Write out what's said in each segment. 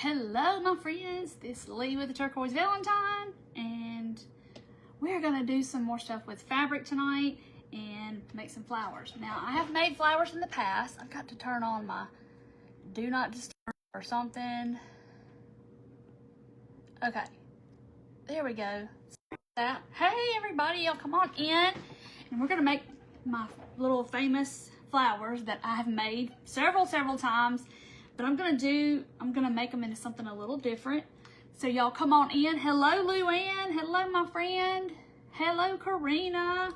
Hello my friends, this is Lee with the Turquoise Valentine, and we're going to do some more stuff with fabric tonight and make some flowers. Now I have made flowers in the past. I've got to turn on my do not disturb or something. Okay, there we go. That. Hey everybody, y'all come on in, and we're going to make my little famous flowers that I have made several times. But I'm gonna make them into something a little different. So y'all come on in. Hello, Luann. Hello, my friend. Hello, Karina.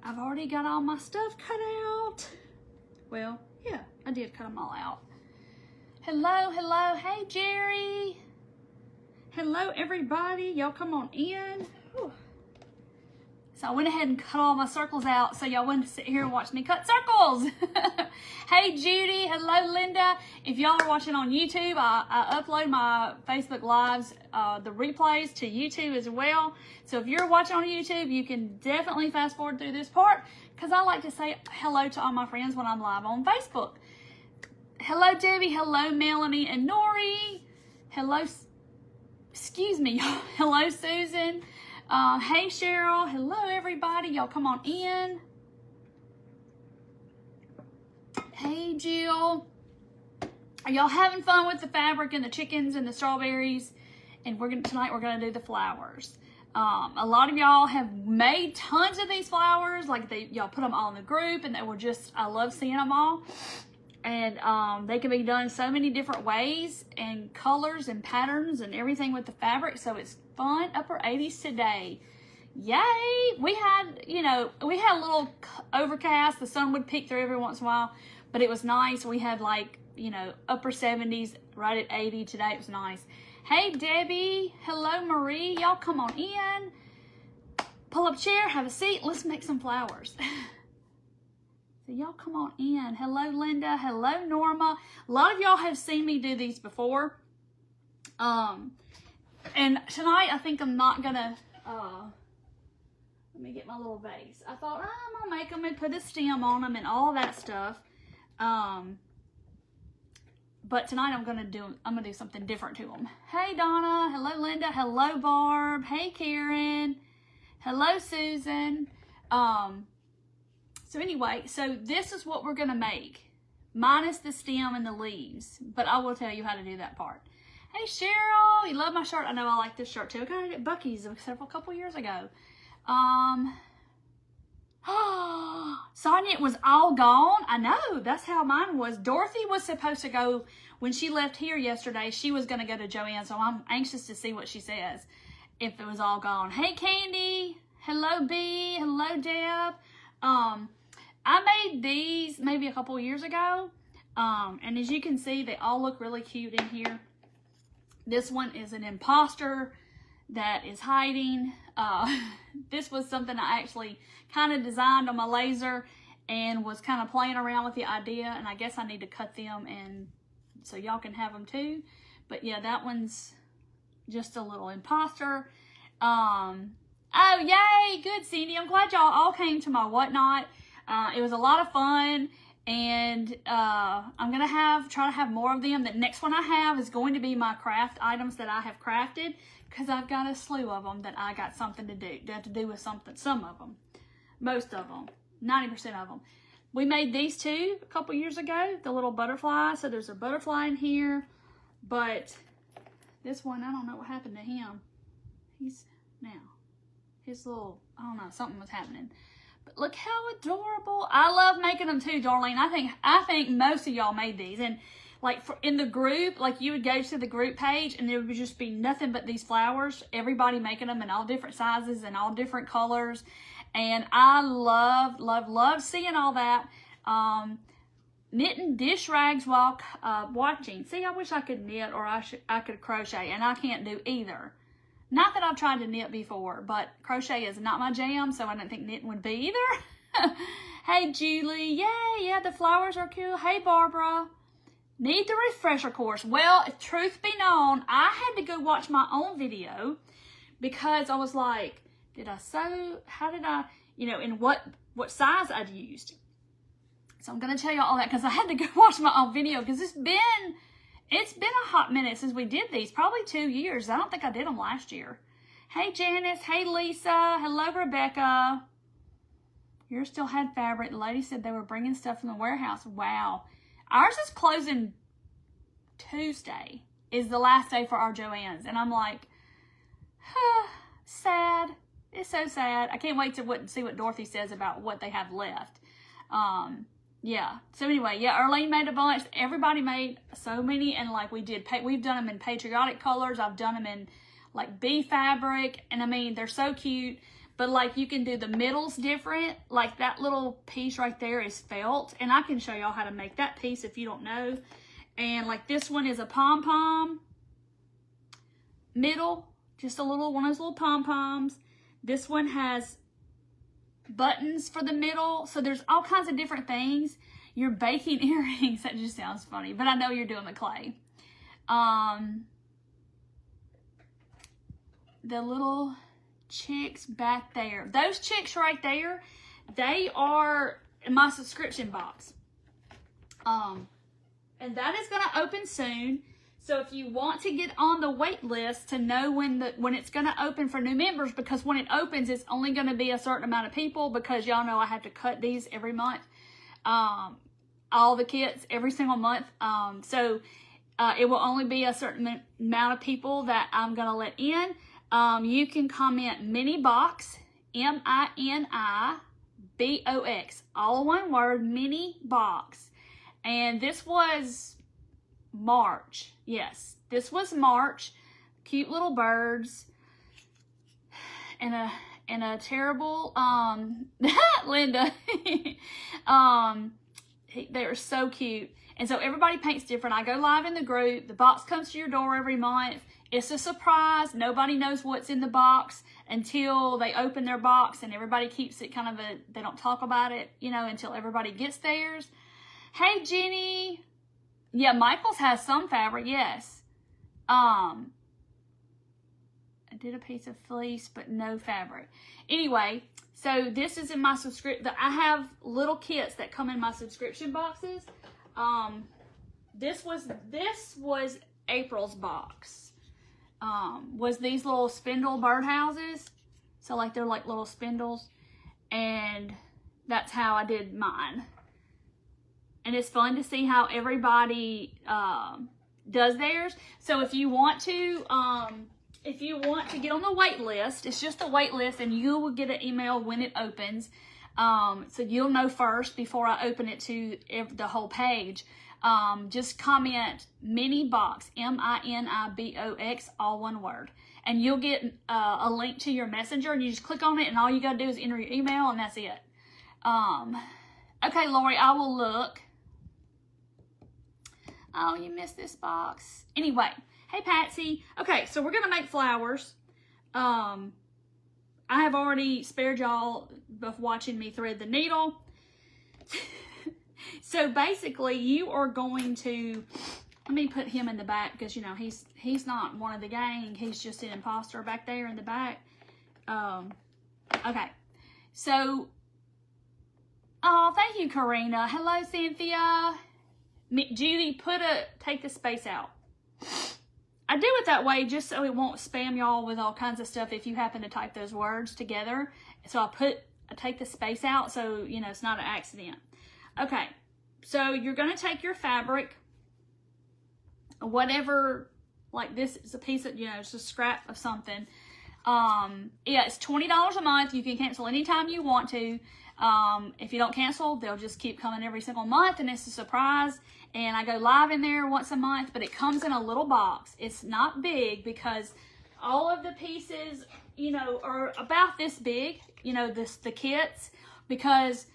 I've already got all my stuff cut out. Well, yeah, I did cut them all out. Hello. Hey, Jerry. Hello, everybody. Y'all come on in. Whew. So I went ahead and cut all my circles out so y'all wouldn't sit here and watch me cut circles. Hey Judy, hello Linda. If y'all are watching on YouTube, I upload my Facebook Lives, the replays to YouTube as well. So if you're watching on YouTube, you can definitely fast forward through this part because I like to say hello to all my friends when I'm live on Facebook. Hello Debbie, hello Melanie and Nori. Hello, excuse me, hello Susan. Hey Cheryl, hello everybody, y'all come on in. Hey Jill, are y'all having fun with the fabric and the chickens and the strawberries? And tonight we're gonna do the flowers. A lot of y'all have made tons of these flowers, like y'all put them all in the group, and they were just, I love seeing them all. And they can be done so many different ways and colors and patterns and everything with the fabric, so it's fun. Upper 80s today. Yay! We had a little overcast. The sun would peek through every once in a while, but it was nice. We had upper 70s, right at 80 today. It was nice. Hey Debbie, hello Marie. Y'all come on in. Pull up a chair, have a seat. Let's make some flowers. So y'all come on in. Hello Linda, hello Norma. A lot of y'all have seen me do these before. And tonight I think I'm not gonna, let me get my little vase. I thought I'm gonna make them and put a stem on them and all that stuff. But tonight I'm gonna do something different to them. Hey Donna, hello Linda, hello Barb, hey Karen, hello Susan. So anyway, so this is what we're gonna make, minus the stem and the leaves, but I will tell you how to do that part. Hey Cheryl, you love my shirt? I know I like this shirt too. I got it at Buc-ee's a couple years ago. Sonia, it was all gone. I know, that's how mine was. Dorothy was supposed to go, when she left here yesterday, she was going to go to Joann, so I'm anxious to see what she says, if it was all gone. Hey Candy, hello B, hello Deb. I made these maybe a couple years ago, and as you can see, they all look really cute in here. This one is an imposter that is hiding. This was something I actually kind of designed on my laser and was kind of playing around with the idea, and I guess I need to cut them and so y'all can have them too. But yeah, that one's just a little imposter. Oh yay, good Cindy. I'm glad y'all all came to my whatnot. It was a lot of fun. And I'm going to try to have more of them. The next one I have is going to be my craft items that I have crafted, because I've got a slew of them that I got something to do. That have to do with something. Some of them. Most of them. 90% of them. We made these two a couple years ago. The little butterfly. So there's a butterfly in here. But this one, I don't know what happened to him. His little, I don't know, something was happening. But look how adorable. I love making them too, Darlene. I think most of y'all made these. And like in the group, like you would go to the group page and there would just be nothing but these flowers. Everybody making them in all different sizes and all different colors. And I love seeing all that. Knitting dish rags while watching. See, I wish I could knit or I could crochet, and I can't do either. Not that I've tried to knit before, but crochet is not my jam, so I don't think knitting would be either. Hey, Julie. Yay, yeah, the flowers are cool. Hey, Barbara. Need the refresher course. Well, if truth be known, I had to go watch my own video because I was like, did I sew? How did I, and what size I'd used. So I'm going to tell you all that because I had to go watch my own video because it's been been a hot minute since we did these, probably 2 years. I don't think I did them last year. Hey, Janice. Hey, Lisa. Hello, Rebecca. Yours still had fabric. The lady said they were bringing stuff from the warehouse. Wow. Ours is closing Tuesday, is the last day for our Joann's. And I'm like, sad. It's so sad. I can't wait to see what Dorothy says about what they have left. Yeah. So anyway, yeah, Arlene made a bunch. Everybody made so many, and like we've done them in patriotic colors. I've done them in like bee fabric, and I mean, they're so cute. But like you can do the middles different. Like that little piece right there is felt, and I can show y'all how to make that piece if you don't know. And like this one is a pom-pom middle, just a little one of those little pom-poms. This one has buttons for the middle. So there's all kinds of different things. You're baking earrings. That just sounds funny, but I know you're doing the clay. The little chicks back there. Those chicks right there, they are in my subscription box. And that is going to open soon. So if you want to get on the wait list to know when it's going to open for new members, because when it opens, it's only going to be a certain amount of people, because y'all know I have to cut these every month. All the kits every single month. So it will only be a certain amount of people that I'm going to let in. You can comment mini box, MINIBOX, all one word, mini box. And this was March. Yes, this was March. Cute little birds. And a terrible, Linda. They are so cute. And so everybody paints different. I go live in the group. The box comes to your door every month. It's a surprise. Nobody knows what's in the box until they open their box, and everybody keeps it kind of they don't talk about it, you know, until everybody gets theirs. Hey, Jenny. Yeah, Michael's has some fabric, yes. I did a piece of fleece, but no fabric. Anyway, so this is in my subscription. I have little kits that come in my subscription boxes. This was April's box. Was these little spindle birdhouses. So like they're like little spindles, and that's how I did mine. And it's fun to see how everybody does theirs. So if you want to get on the wait list, it's just a wait list, and you will get an email when it opens. So you'll know first before I open it to the whole page. Just comment mini box, MINIBOX, all one word, and you'll get a link to your messenger, and you just click on it, and all you gotta do is enter your email, and that's it. Okay, Lori, I will look. Oh, you missed this box. Anyway, hey, Patsy. Okay, so we're gonna make flowers. I have already spared y'all of watching me thread the needle. So basically, you are going to, let me put him in the back, because, you know, he's not one of the gang. He's just an imposter back there in the back. Okay. So, oh, thank you, Karina. Hello, Cynthia. Judy, take the space out. I do it that way just so it won't spam y'all with all kinds of stuff if you happen to type those words together. So I take the space out so, you know, it's not an accident. Okay, so you're going to take your fabric, whatever, like this is a piece of, you know, it's a scrap of something. Yeah, it's $20 a month. You can cancel anytime you want to. If you don't cancel, they'll just keep coming every single month, and it's a surprise. And I go live in there once a month, but it comes in a little box. It's not big, because all of the pieces, you know, are about this big, you know, the kits, because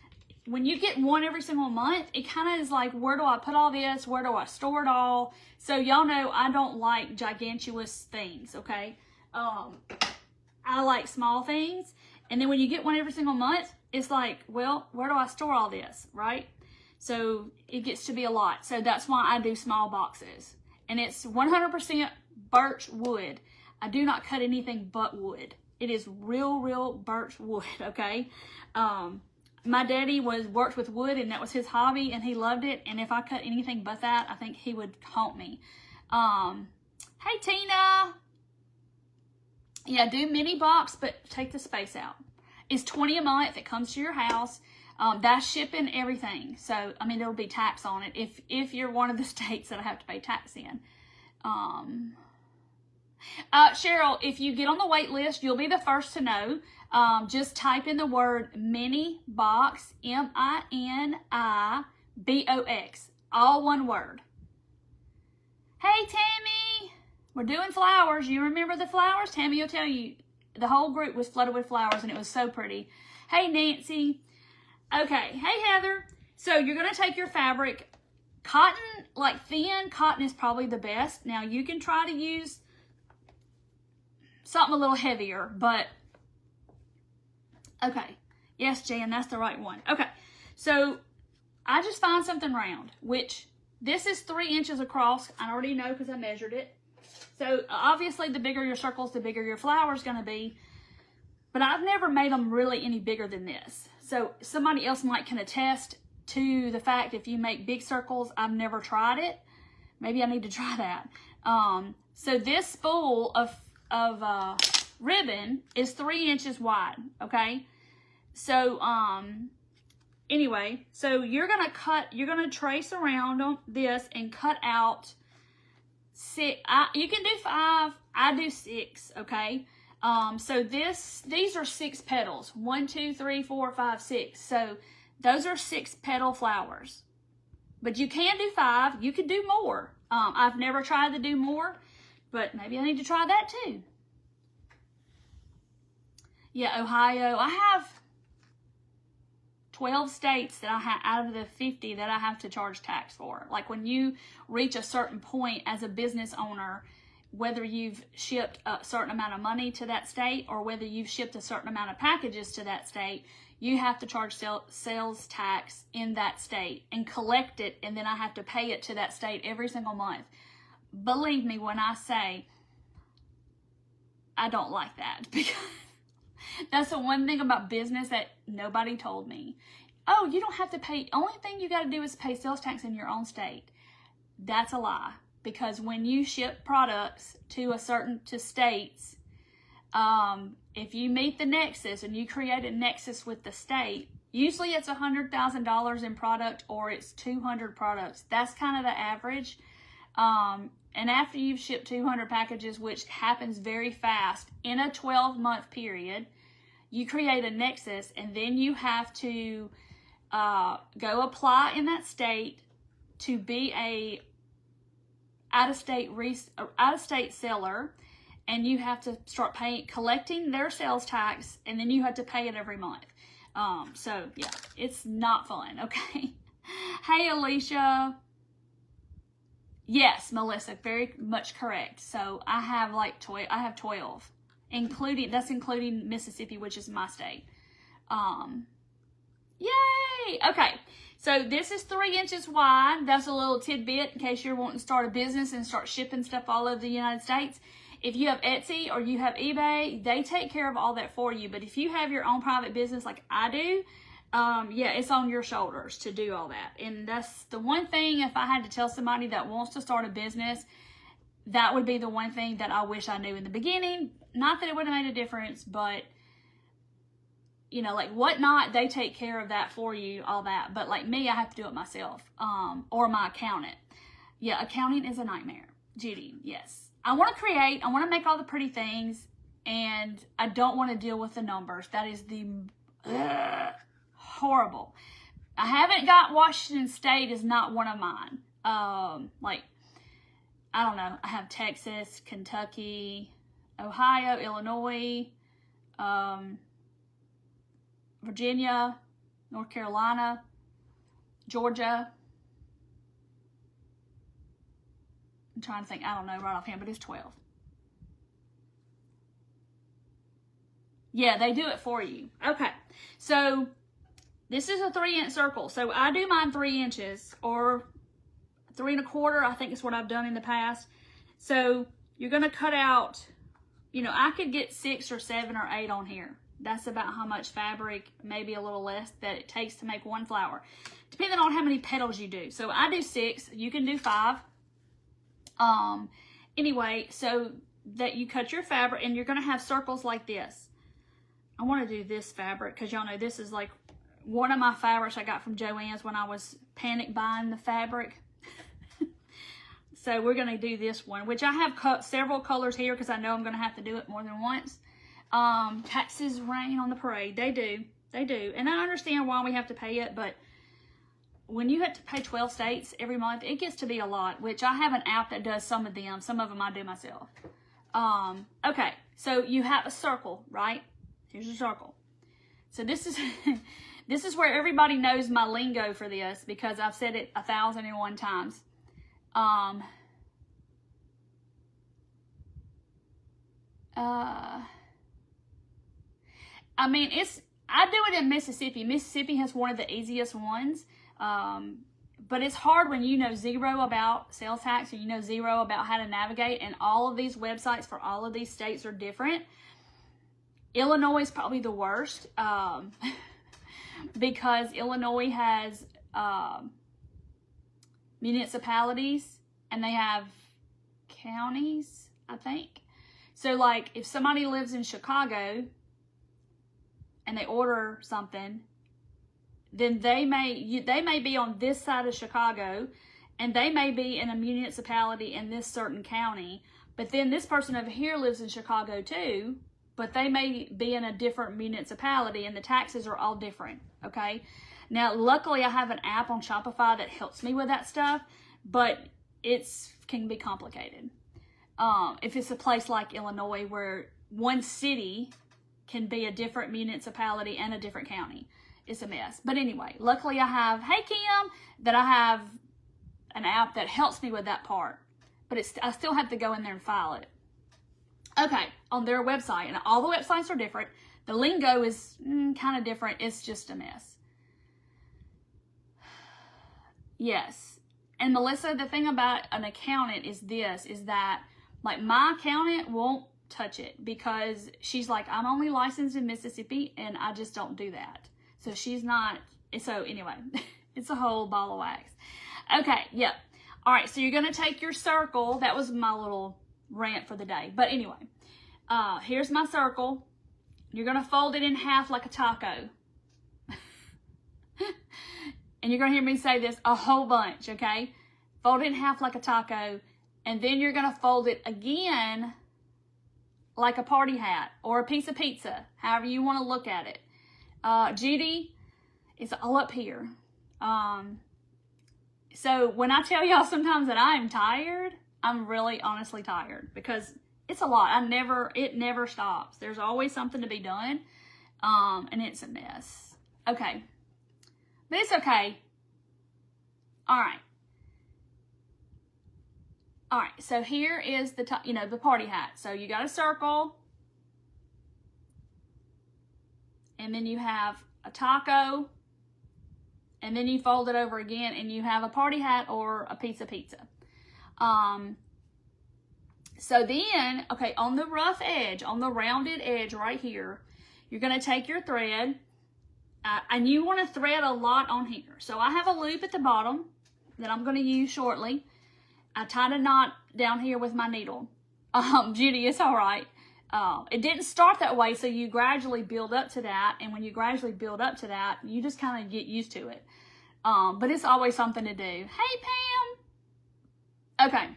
when you get one every single month, it kind of is like, where do I put all this? Where do I store it all? So y'all know I don't like gigantuous things, okay? I like small things. And then when you get one every single month, it's like, well, where do I store all this, right? So it gets to be a lot. So that's why I do small boxes. And it's 100% birch wood. I do not cut anything but wood. It is real birch wood, okay? My daddy worked with wood, and that was his hobby, and he loved it. And if I cut anything but that, I think he would haunt me. Hey, Tina. Yeah, do mini box, but take the space out. It's $20 a month. It comes to your house. That's shipping everything. So, I mean, there'll be tax on it if you're one of the states that I have to pay tax in. Cheryl, if you get on the wait list, you'll be the first to know. Just type in the word mini box, MINIBOX, all one word. Hey, Tammy, we're doing flowers. You remember the flowers? Tammy will tell you the whole group was flooded with flowers and it was so pretty. Hey, Nancy. Okay. Hey, Heather. So you're going to take your fabric. Cotton, like thin cotton is probably the best. Now you can try to use something a little heavier, but okay. Yes, Jan, that's the right one. Okay. So I just find something round, which this is 3 inches across. I already know because I measured it. So obviously the bigger your circles, the bigger your flower is going to be. But I've never made them really any bigger than this. So somebody else can attest to the fact if you make big circles. I've never tried it. Maybe I need to try that. So this spool of ribbon is 3 inches wide. Okay. So anyway, so you're gonna trace around on this and cut out 6. You can do 5. I do 6. Okay. So these are 6 petals. 1, 2, 3, 4, 5, 6. So those are 6 petal flowers. But you can do 5. You can do more. I've never tried to do more, but maybe I need to try that too. Yeah, Ohio. I have 12 states that I have out of the 50 that I have to charge tax for. Like when you reach a certain point as a business owner, whether you've shipped a certain amount of money to that state or whether you've shipped a certain amount of packages to that state, you have to charge sales tax in that state and collect it, and then I have to pay it to that state every single month. Believe me when I say I don't like that, because that's the one thing about business that nobody told me. Oh, you don't have to pay. Only thing you got to do is pay sales tax in your own state. That's a lie. Because when you ship products to states, if you meet the nexus and you create a nexus with the state, usually it's $100,000 in product or it's 200 products. That's kind of the average. And after you've shipped 200 packages, which happens very fast in a 12-month period, you create a nexus and then you have to go apply in that state to be a out-of-state seller, and you have to start collecting their sales tax, and then you have to pay it every month. So yeah, it's not fun. Okay. Hey, Alicia. Yes, Melissa, very much correct. So I have like 12, including Mississippi, which is my state. Yay! Okay. So this is 3 inches wide. That's a little tidbit in case you're wanting to start a business and start shipping stuff all over the United States. If you have Etsy or you have eBay, they take care of all that for you. But if you have your own private business like I do, yeah, it's on your shoulders to do all that. And that's the one thing, if I had to tell somebody that wants to start a business, that would be the one thing that I wish I knew in the beginning. Not that it would have made a difference, but you know, like Whatnot, they take care of that for you, all that. But like me, I have to do it myself, or my accountant. Yeah, accounting is a nightmare. Judy, yes. I want to make all the pretty things, and I don't want to deal with the numbers. That is the horrible. I haven't got Washington State is not one of mine. Like, I don't know. I have Texas, Kentucky, Ohio, Illinois, Virginia, North Carolina, Georgia. I'm trying to think. I don't know right offhand, but it's 12. Yeah, they do it for you. Okay, so this is a 3-inch circle. So I do mine 3 inches or 3 1/4. I think is what I've done in the past. So you're going to cut out, you know, I could get 6 or 7 or 8 on here. That's about how much fabric, maybe a little less, that it takes to make one flower, depending on how many petals you do. So I do 6. You can do 5. Anyway, so that you cut your fabric, and you're going to have circles like this. I want to do this fabric because y'all know this is like one of my fabrics I got from Joann's when I was panic buying the fabric. So we're going to do this one, which I have cut several colors here because I know I'm going to have to do it more than once. Taxes rain on the parade. They do. They do. And I understand why we have to pay it, but when you have to pay 12 states every month, it gets to be a lot, which I have an app that does some of them. Some of them I do myself. Okay, so you have a circle, right? Here's a circle. So this is this is where everybody knows my lingo for this because I've said it 1,001 times. I mean, I do it in Mississippi. Mississippi has one of the easiest ones. But it's hard when you know zero about sales tax, or you know zero about how to navigate, and all of these websites for all of these states are different. Illinois is probably the worst, because Illinois has municipalities and they have counties, I think. So like if somebody lives in Chicago and they order something, then they may be on this side of Chicago, and they may be in a municipality in this certain county, but then this person over here lives in Chicago too, but they may be in a different municipality, and the taxes are all different, okay? Now, luckily, I have an app on Shopify that helps me with that stuff, but it can be complicated. If it's a place like Illinois where one city can be a different municipality and a different county, it's a mess. But anyway, luckily I have, hey Kim, that I have an app that helps me with that part. But I still have to go in there and file it. Okay, on their website, and all the websites are different. The lingo is kind of different. It's just a mess. Yes. And Melissa, the thing about an accountant is that like my accountant won't touch it because she's like, I'm only licensed in Mississippi and I just don't do that. So she's not, so anyway, it's a whole ball of wax. Okay, yep. All right, so you're going to take your circle. That was my little rant for the day. But anyway, here's my circle. You're going to fold it in half like a taco. And you're going to hear me say this a whole bunch, okay? Fold it in half like a taco. And then you're going to fold it again like a party hat or a piece of pizza, however you want to look at it. Judy, it's all up here. So when I tell y'all sometimes that I am tired, I'm really honestly tired because it's a lot. It never stops. There's always something to be done. And it's a mess. Okay. But it's okay. All right. All right. So here is the the party hat. So you got a circle. And then you have a taco, and then you fold it over again, and you have a party hat or a piece of pizza. So then, okay, on the rough edge, on the rounded edge right here, you're going to take your thread, and you want to thread a lot on here. So I have a loop at the bottom that I'm going to use shortly. I tied a knot down here with my needle. Judy, it's all right. It didn't start that way, so you gradually build up to that, and when you gradually build up to that, you just kind of get used to it. But it's always something to do. Hey, Pam! Okay.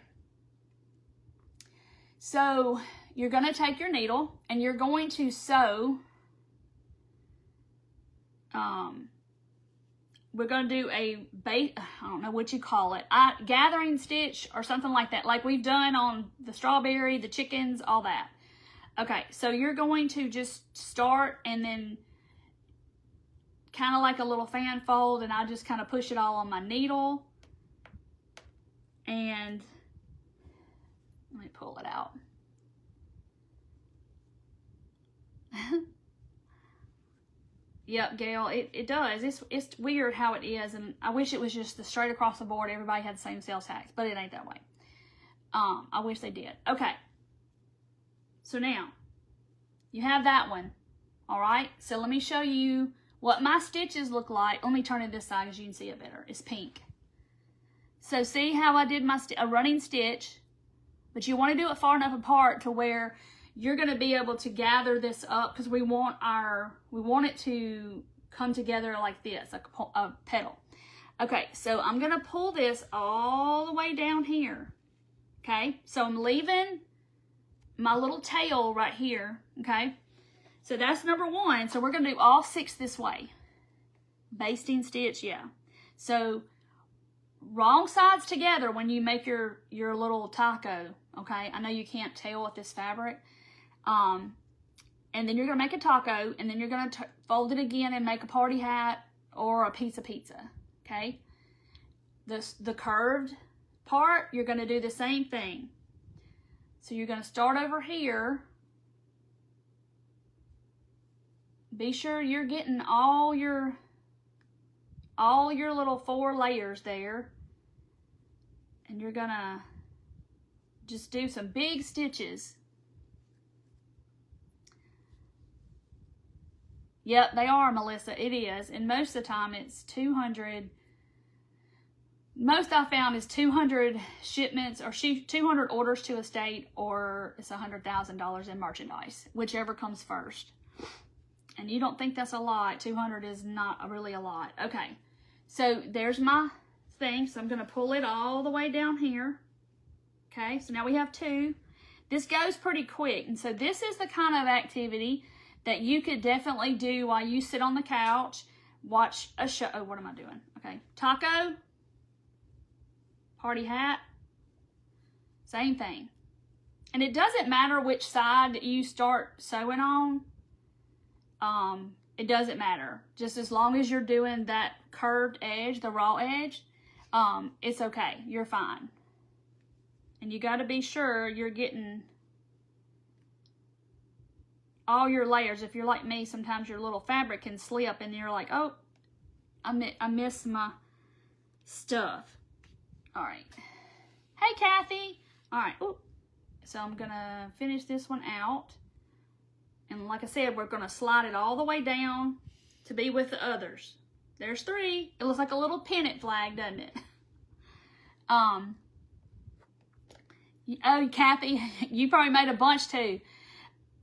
So, you're going to take your needle, and you're going to sew. We're going to do a base, I don't know what you call it, gathering stitch or something like that, like we've done on the strawberry, the chickens, all that. Okay, so you're going to just start and then kind of like a little fan fold, and I just kind of push it all on my needle. And let me pull it out. Yep, Gail, it does. It's weird how it is, and I wish it was just the straight across the board, everybody had the same sales tax, but it ain't that way. I wish they did. Okay. So now, you have that one, all right? So let me show you what my stitches look like. Let me turn it this side so you can see it better. It's pink. So see how I did a running stitch, But you want to do it far enough apart to where you're going to be able to gather this up, because we want it to come together like this, like a petal. Okay, so I'm going to pull this all the way down here. Okay, so I'm leaving my little tail right here. Okay, so that's number one. So we're going to do all 6 this way. Basting stitch, yeah. So wrong sides together when you make your little taco. Okay, I know you can't tell with this fabric. And then you're going to make a taco, and then you're going to fold it again and make a party hat or a pizza. Okay, the curved part, you're going to do the same thing. So you're going to start over here. Be sure you're getting all your little 4 layers there, and you're going to just do some big stitches. Yep, they are, Melissa. It is. And most of the time it's 200. Most I found is 200 shipments or 200 orders to a state, or it's $100,000 in merchandise, whichever comes first. And you don't think that's a lot. 200 is not really a lot. Okay, so there's my thing. So I'm going to pull it all the way down here. Okay, so now we have 2. This goes pretty quick. And so this is the kind of activity that you could definitely do while you sit on the couch, watch a show. Oh, what am I doing? Okay, taco, party hat, same thing. And it doesn't matter which side that you start sewing on. It doesn't matter. Just as long as you're doing that curved edge, the raw edge, it's okay. You're fine. And you got to be sure you're getting all your layers. If you're like me, sometimes your little fabric can slip and you're like, oh, I missed my stuff. All right. Hey, Kathy. All right. Ooh. So I'm going to finish this one out. And like I said, we're going to slide it all the way down to be with the others. There's 3. It looks like a little pennant flag, doesn't it? Oh, Kathy, you probably made a bunch too.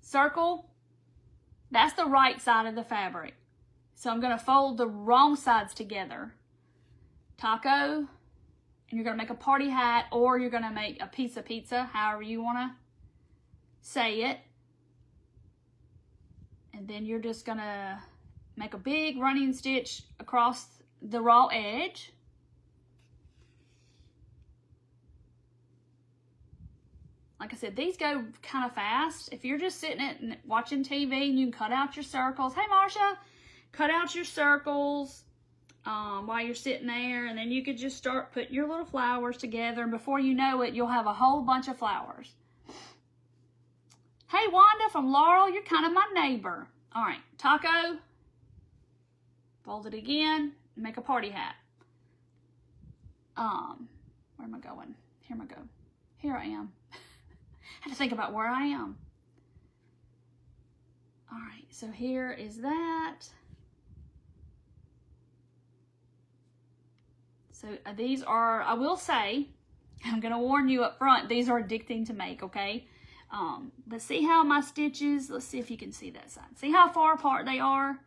Circle. That's the right side of the fabric. So I'm going to fold the wrong sides together. Taco, and you're going to make a party hat, or you're going to make a pizza, however you want to say it. And then you're just going to make a big running stitch across the raw edge. Like I said, these go kind of fast. If you're just sitting and watching TV, and you can cut out your circles. Hey, Marsha, cut out your circles while you're sitting there, and then you could just start putting your little flowers together, and before you know it, you'll have a whole bunch of flowers. Hey, Wanda from Laurel, you're kind of my neighbor. All right, taco, fold it again, make a party hat. Where am I going? Here I go. Here I am. I had to think about where I am. All right, so here is that. So these are, I will say, I'm going to warn you up front, these are addicting to make, okay? But see how my stitches, let's see if you can see that side. See how far apart they are?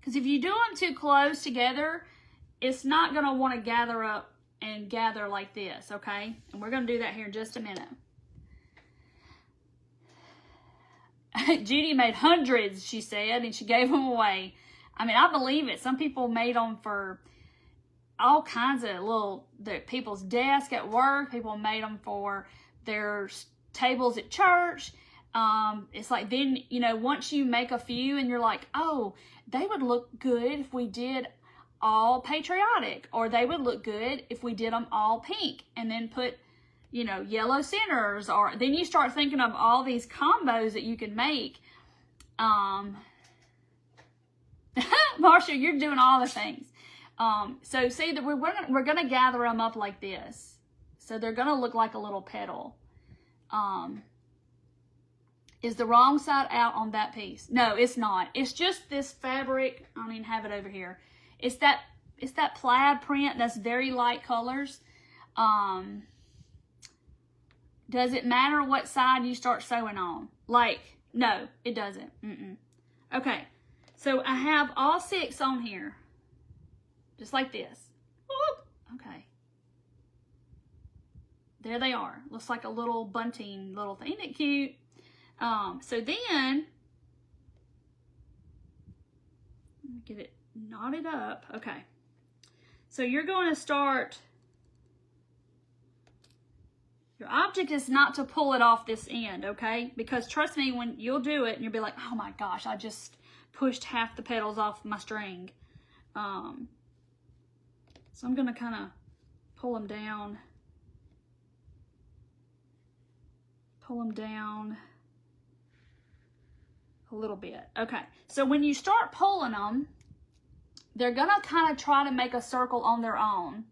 Because if you do them too close together, it's not going to want to gather up and gather like this, okay? And we're going to do that here in just a minute. Judy made hundreds, she said, and she gave them away. I mean, I believe it. Some people made them for all kinds of people's desk at work. People made them for their tables at church. It's like then, you know, once you make a few and you're like, oh, they would look good if we did all patriotic, or they would look good if we did them all pink, and then put, you know, yellow centers, or then you start thinking of all these combos that you can make. Marsha, you're doing all the things. So see that we're gonna gather them up like this, so they're gonna look like a little petal. Is the wrong side out on that piece? No, it's not. It's just this fabric. I don't even have it over here. It's that plaid print that's very light colors. Does it matter what side you start sewing on? Like, no, it doesn't. Okay, so I have all 6 on here, just like this. Whoop. Okay. There they are. Looks like a little bunting little thing. Isn't it cute? So then, get it knotted up. Okay. So you're going to start, your object is not to pull it off this end, okay? Because trust me, when you'll do it and you'll be like, oh my gosh, I just pushed half the petals off my string. So I'm going to kind of pull them down. Pull them down a little bit. Okay, so when you start pulling them, they're gonna kind of try to make a circle on their own.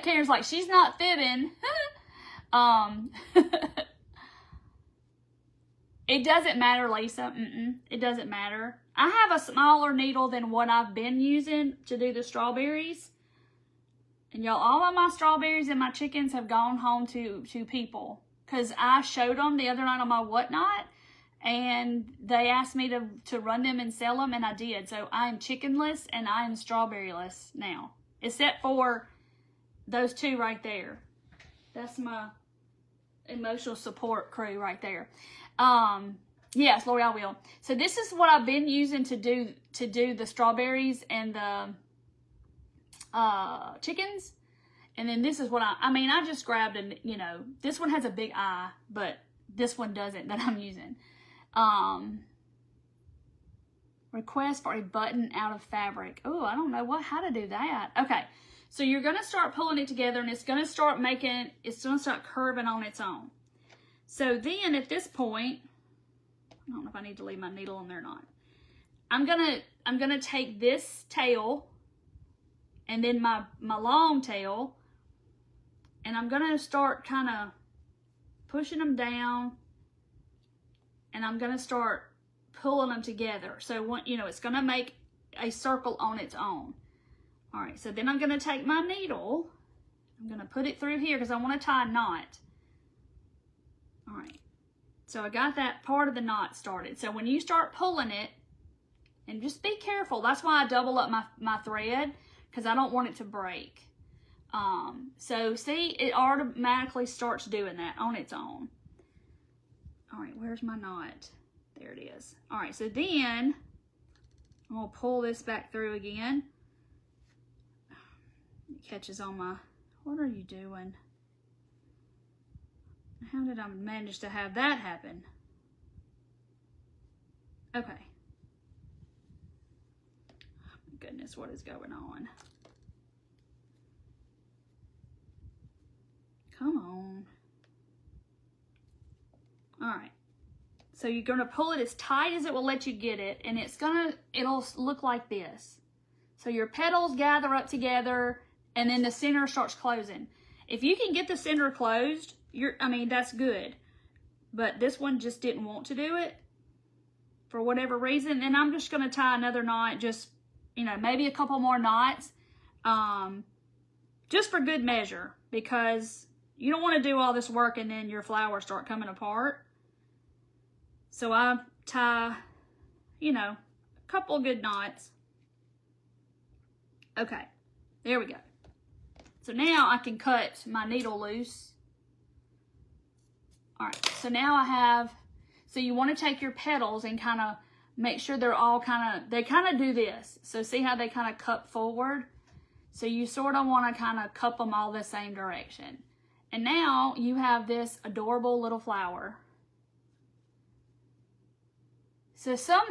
Karen's like, she's not fibbing. It doesn't matter, Lisa. It doesn't matter. I have a smaller needle than what I've been using to do the strawberries. And y'all, all of my strawberries and my chickens have gone home to people. Because I showed them the other night on my Whatnot, and they asked me to run them and sell them, and I did. So I am chickenless and I am strawberryless now, except for those 2 right there. That's my emotional support crew right there. Yes, Lori, I will. So this is what I've been using to do the strawberries and the chickens. And then this is what I just grabbed, and you know, this one has a big eye, but this one doesn't that I'm using. Request for a button out of fabric. Oh, I don't know how to do that. Okay, so you're going to start pulling it together, and it's going to start curving on its own. So then at this point, I don't know if I need to leave my needle on there or not. I'm gonna take this tail and then my long tail, and I'm gonna start kind of pushing them down, and I'm gonna start pulling them together. So it's gonna make a circle on its own. All right, so then I'm gonna take my needle, I'm gonna put it through here because I want to tie a knot. All right, so I got that part of the knot started. So when you start pulling it, and just be careful, that's why I double up my thread, because I don't want it to break. So see, it automatically starts doing that on its own. All right, where's my knot? There it is. All right, so then I'm gonna pull this back through again. It catches on my, what are you doing? How did I manage to have that happen? Okay. Goodness, what is going on? Come on. All right. So you're going to pull it as tight as it will let you get it, and it'll look like this. So your petals gather up together, and then the center starts closing. If you can get the center closed, that's good. But this one just didn't want to do it for whatever reason, and I'm just going to tie another knot, just maybe a couple more knots, just for good measure, because you don't want to do all this work and then your flowers start coming apart. So I tie, a couple good knots. Okay, there we go. So now I can cut my needle loose. All right, so now so you want to take your petals and kind of make sure they're all they kind of do this. So see how they kind of cup forward? So you sort of want to kind of cup them all the same direction. And now you have this adorable little flower. So some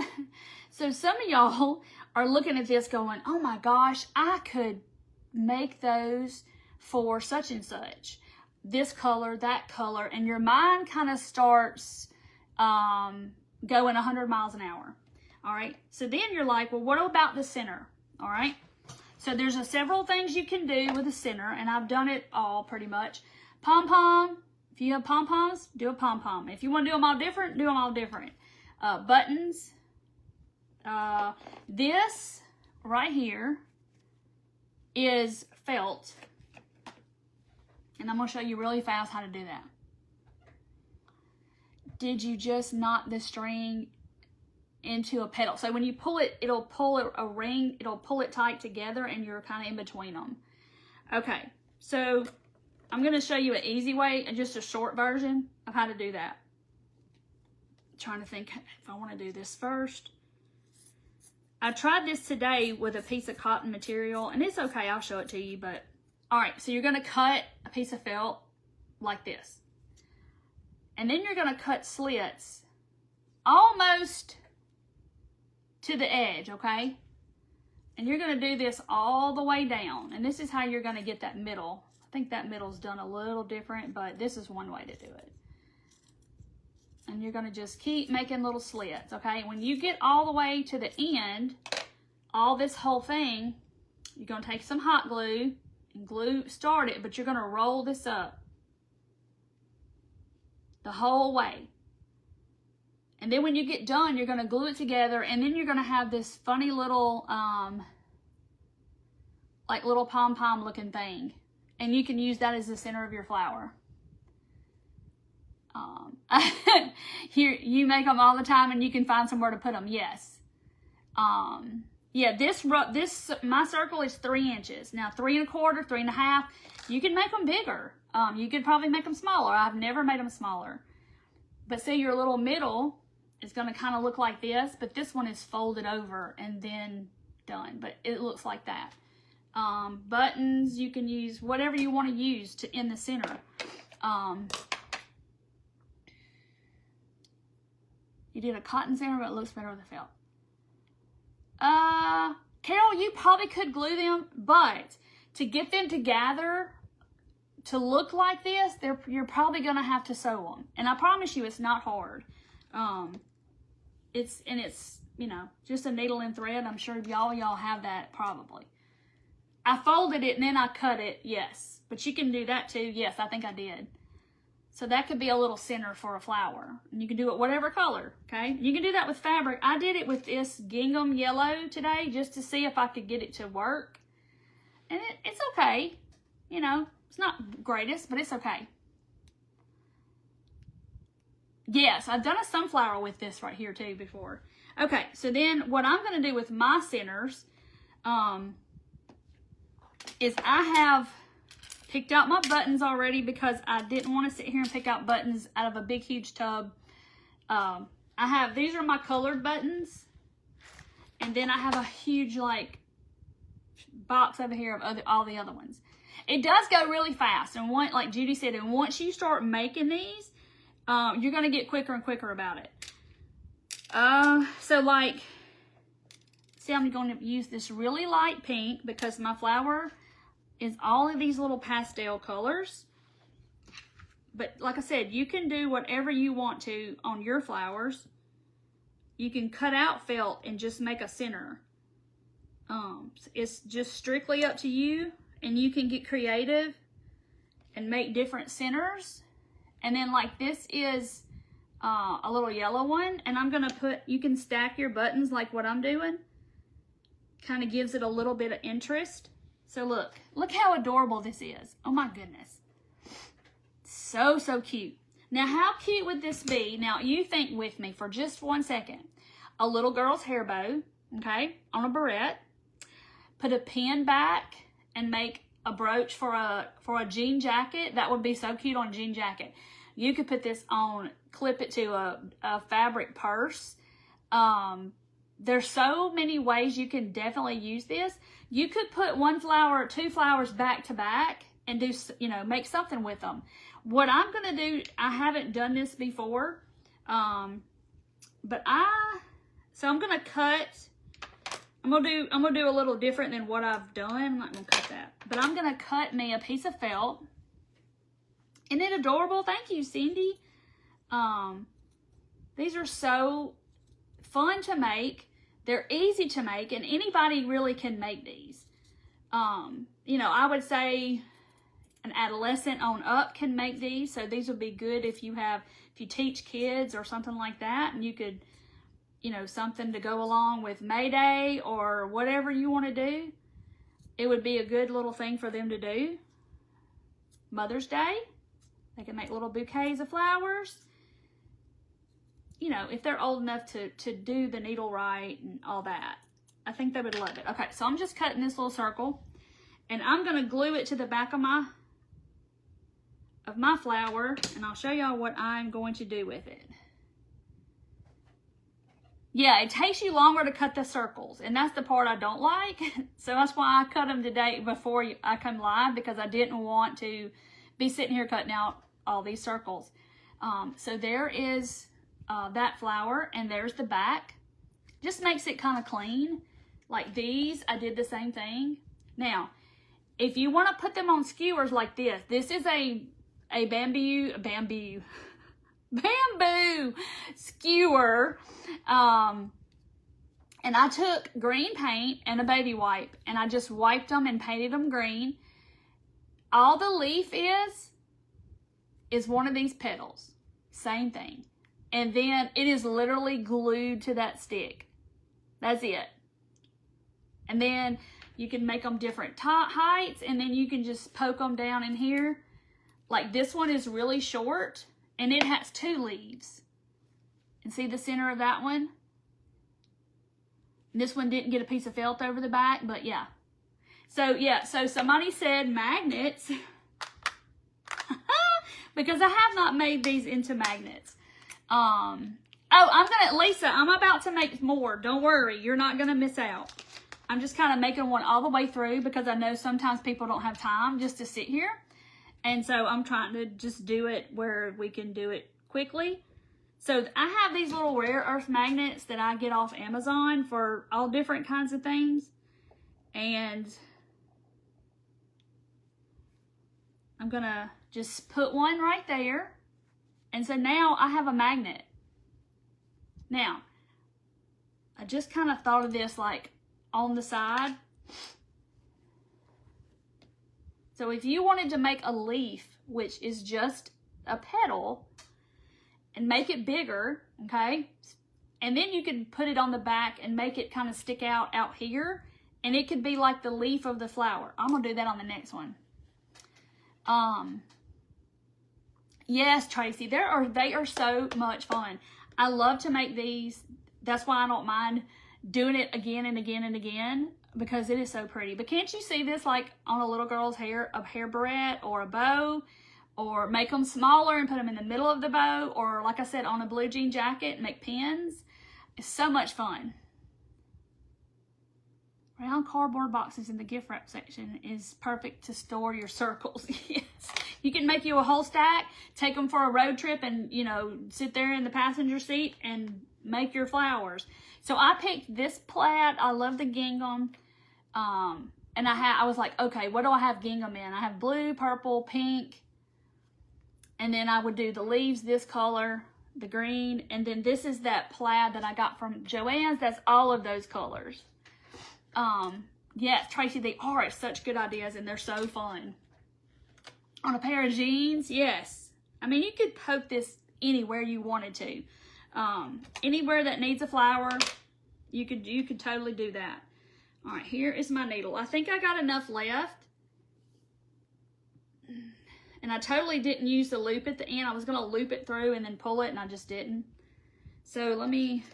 of y'all are looking at this going, oh my gosh, I could make those for such and such. This color, that color, and your mind kind of starts going 100 miles an hour. All right, so then you're like, well, what about the center? All right, so there's several things you can do with the center, and I've done it all pretty much. Pom-pom, if you have pom-poms, do a pom-pom. If you want to do them all different, do them all different. Buttons, this right here is felt. And I'm going to show you really fast how to do that. Did you just knot the string into a petal? So when you pull it, it'll pull a ring, it'll pull it tight together, and you're kind of in between them. Okay, so I'm going to show you an easy way and just a short version of how to do that. I'm trying to think if I want to do this first. I tried this today with a piece of cotton material, and it's okay, I'll show it to you, but all right, so you're going to cut a piece of felt like this. And then you're going to cut slits almost to the edge, okay? And you're going to do this all the way down. And this is how you're going to get that middle. I think that middle's done a little different, but this is one way to do it. And you're going to just keep making little slits, okay? When you get all the way to the end, all this whole thing, you're going to take some hot glue and start it, but you're going to roll this up the whole way. And then when you get done, you're going to glue it together, and then you're going to have this funny little, like little pom-pom looking thing. And you can use that as the center of your flower. Here, you make them all the time, and you can find somewhere to put them, yes. Yeah, my circle is 3 inches. Now 3 1/4, 3 1/2. You can make them bigger. You could probably make them smaller. I've never made them smaller. But see, your little middle is going to kind of look like this, but this one is folded over and then done. But it looks like that. Buttons, you can use whatever you want to use in the center. You did a cotton center, but it looks better with a felt. Carol, you probably could glue them, but to get them together to look like this, you're probably going to have to sew them. And I promise you, it's not hard. It's, you know, just a needle and thread. I'm sure y'all have that probably. I folded it and then I cut it, yes. But you can do that too. Yes, I think I did. So that could be a little center for a flower. And you can do it whatever color, okay? You can do that with fabric. I did it with this gingham yellow today just to see if I could get it to work. And it's okay. You know, it's not greatest, but it's okay. Yes, I've done a sunflower with this right here too before. Okay, so then what I'm going to do with my centers is I have picked out my buttons already because I didn't want to sit here and pick out buttons out of a big, huge tub. These are my colored buttons. And then I have a huge, like, box over here of all the other ones. It does go really fast. And like Judy said, and once you start making these, you're going to get quicker and quicker about it. So, like, see, I'm going to use this really light pink because my flower is all of these little pastel colors. But like I said, you can do whatever you want to on your flowers. You can cut out felt and just make a center. It's just strictly up to you, and you can get creative and make different centers. And then like this is a little yellow one, and I'm gonna you can stack your buttons like what I'm doing. Kind of gives it a little bit of interest. So look how adorable this is. Oh my goodness. So, so cute. Now, how cute would this be? Now, you think with me for just 1 second. A little girl's hair bow, okay, on a barrette. Put a pin back and make a brooch for a jean jacket. That would be so cute on a jean jacket. You could put this on, clip it to a fabric purse. There's so many ways you can definitely use this. You could put 1 flower, 2 flowers back to back and do, you know, make something with them. What I'm going to do, I haven't done this before, but so I'm going to cut, I'm going to do a little different than what I've done. I'm not going to cut that, but I'm going to cut me a piece of felt. Isn't it adorable? Thank you, Cindy. These are so fun to make. They're easy to make, and anybody really can make these. You know, I would say an adolescent on up can make these. So these would be good if you teach kids or something like that, and you could, you know, something to go along with May Day or whatever you want to do. It would be a good little thing for them to do. Mother's Day. They can make little bouquets of flowers. You know, if they're old enough to do the needle right and all that. I think they would love it. Okay, so I'm just cutting this little circle. And I'm going to glue it to the back of my flower. And I'll show y'all what I'm going to do with it. Yeah, it takes you longer to cut the circles. And that's the part I don't like. So that's why I cut them today before I come live. Because I didn't want to be sitting here cutting out all these circles. So there is that flower. And there's the back. Just makes it kind of clean. Like these, I did the same thing. Now, if you want to put them on skewers like this, this is a bamboo skewer. And I took green paint and a baby wipe and I just wiped them and painted them green. All the leaf is one of these petals. Same thing. And then it is literally glued to that stick. That's it. And then you can make them different heights, and then you can just poke them down in here. Like this one is really short, and it has 2 leaves. And see the center of that one? And this one didn't get a piece of felt over the back, but yeah. So yeah, so somebody said magnets. Because I have not made these into magnets. Lisa, I'm about to make more. Don't worry, you're not gonna miss out. I'm just kind of making one all the way through because I know sometimes people don't have time just to sit here. And so I'm trying to just do it where we can do it quickly. So I have these little rare earth magnets that I get off Amazon for all different kinds of things. And I'm going to just put one right there. And so now I have a magnet. Now, I just kind of thought of this like on the side. So if you wanted to make a leaf, which is just a petal, and make it bigger, okay? And then you could put it on the back and make it kind of stick out here. And it could be like the leaf of the flower. I'm gonna do that on the next one. Yes, Tracy, they are so much fun. I love to make these. That's why I don't mind doing it again and again and again, because it is so pretty. But can't you see this like on a little girl's hair, a hair barrette or a bow, or make them smaller and put them in the middle of the bow, or like I said, on a blue jean jacket and make pins. It's so much fun. Round cardboard boxes in the gift wrap section is perfect to store your circles. Yes. You can make you a whole stack, take them for a road trip and, you know, sit there in the passenger seat and make your flowers. So I picked this plaid. I love the gingham. And I was like, okay, what do I have gingham in? I have blue, purple, pink. And then I would do the leaves this color, the green. And then this is that plaid that I got from Joann's. That's all of those colors. Yes, Tracy, they are such good ideas and they're so fun. On a pair of jeans, yes. I mean, you could poke this anywhere you wanted to. Anywhere that needs a flower, you could totally do that. All right, here is my needle. I think I got enough left. And I totally didn't use the loop at the end. I was going to loop it through and then pull it, and I just didn't. So let me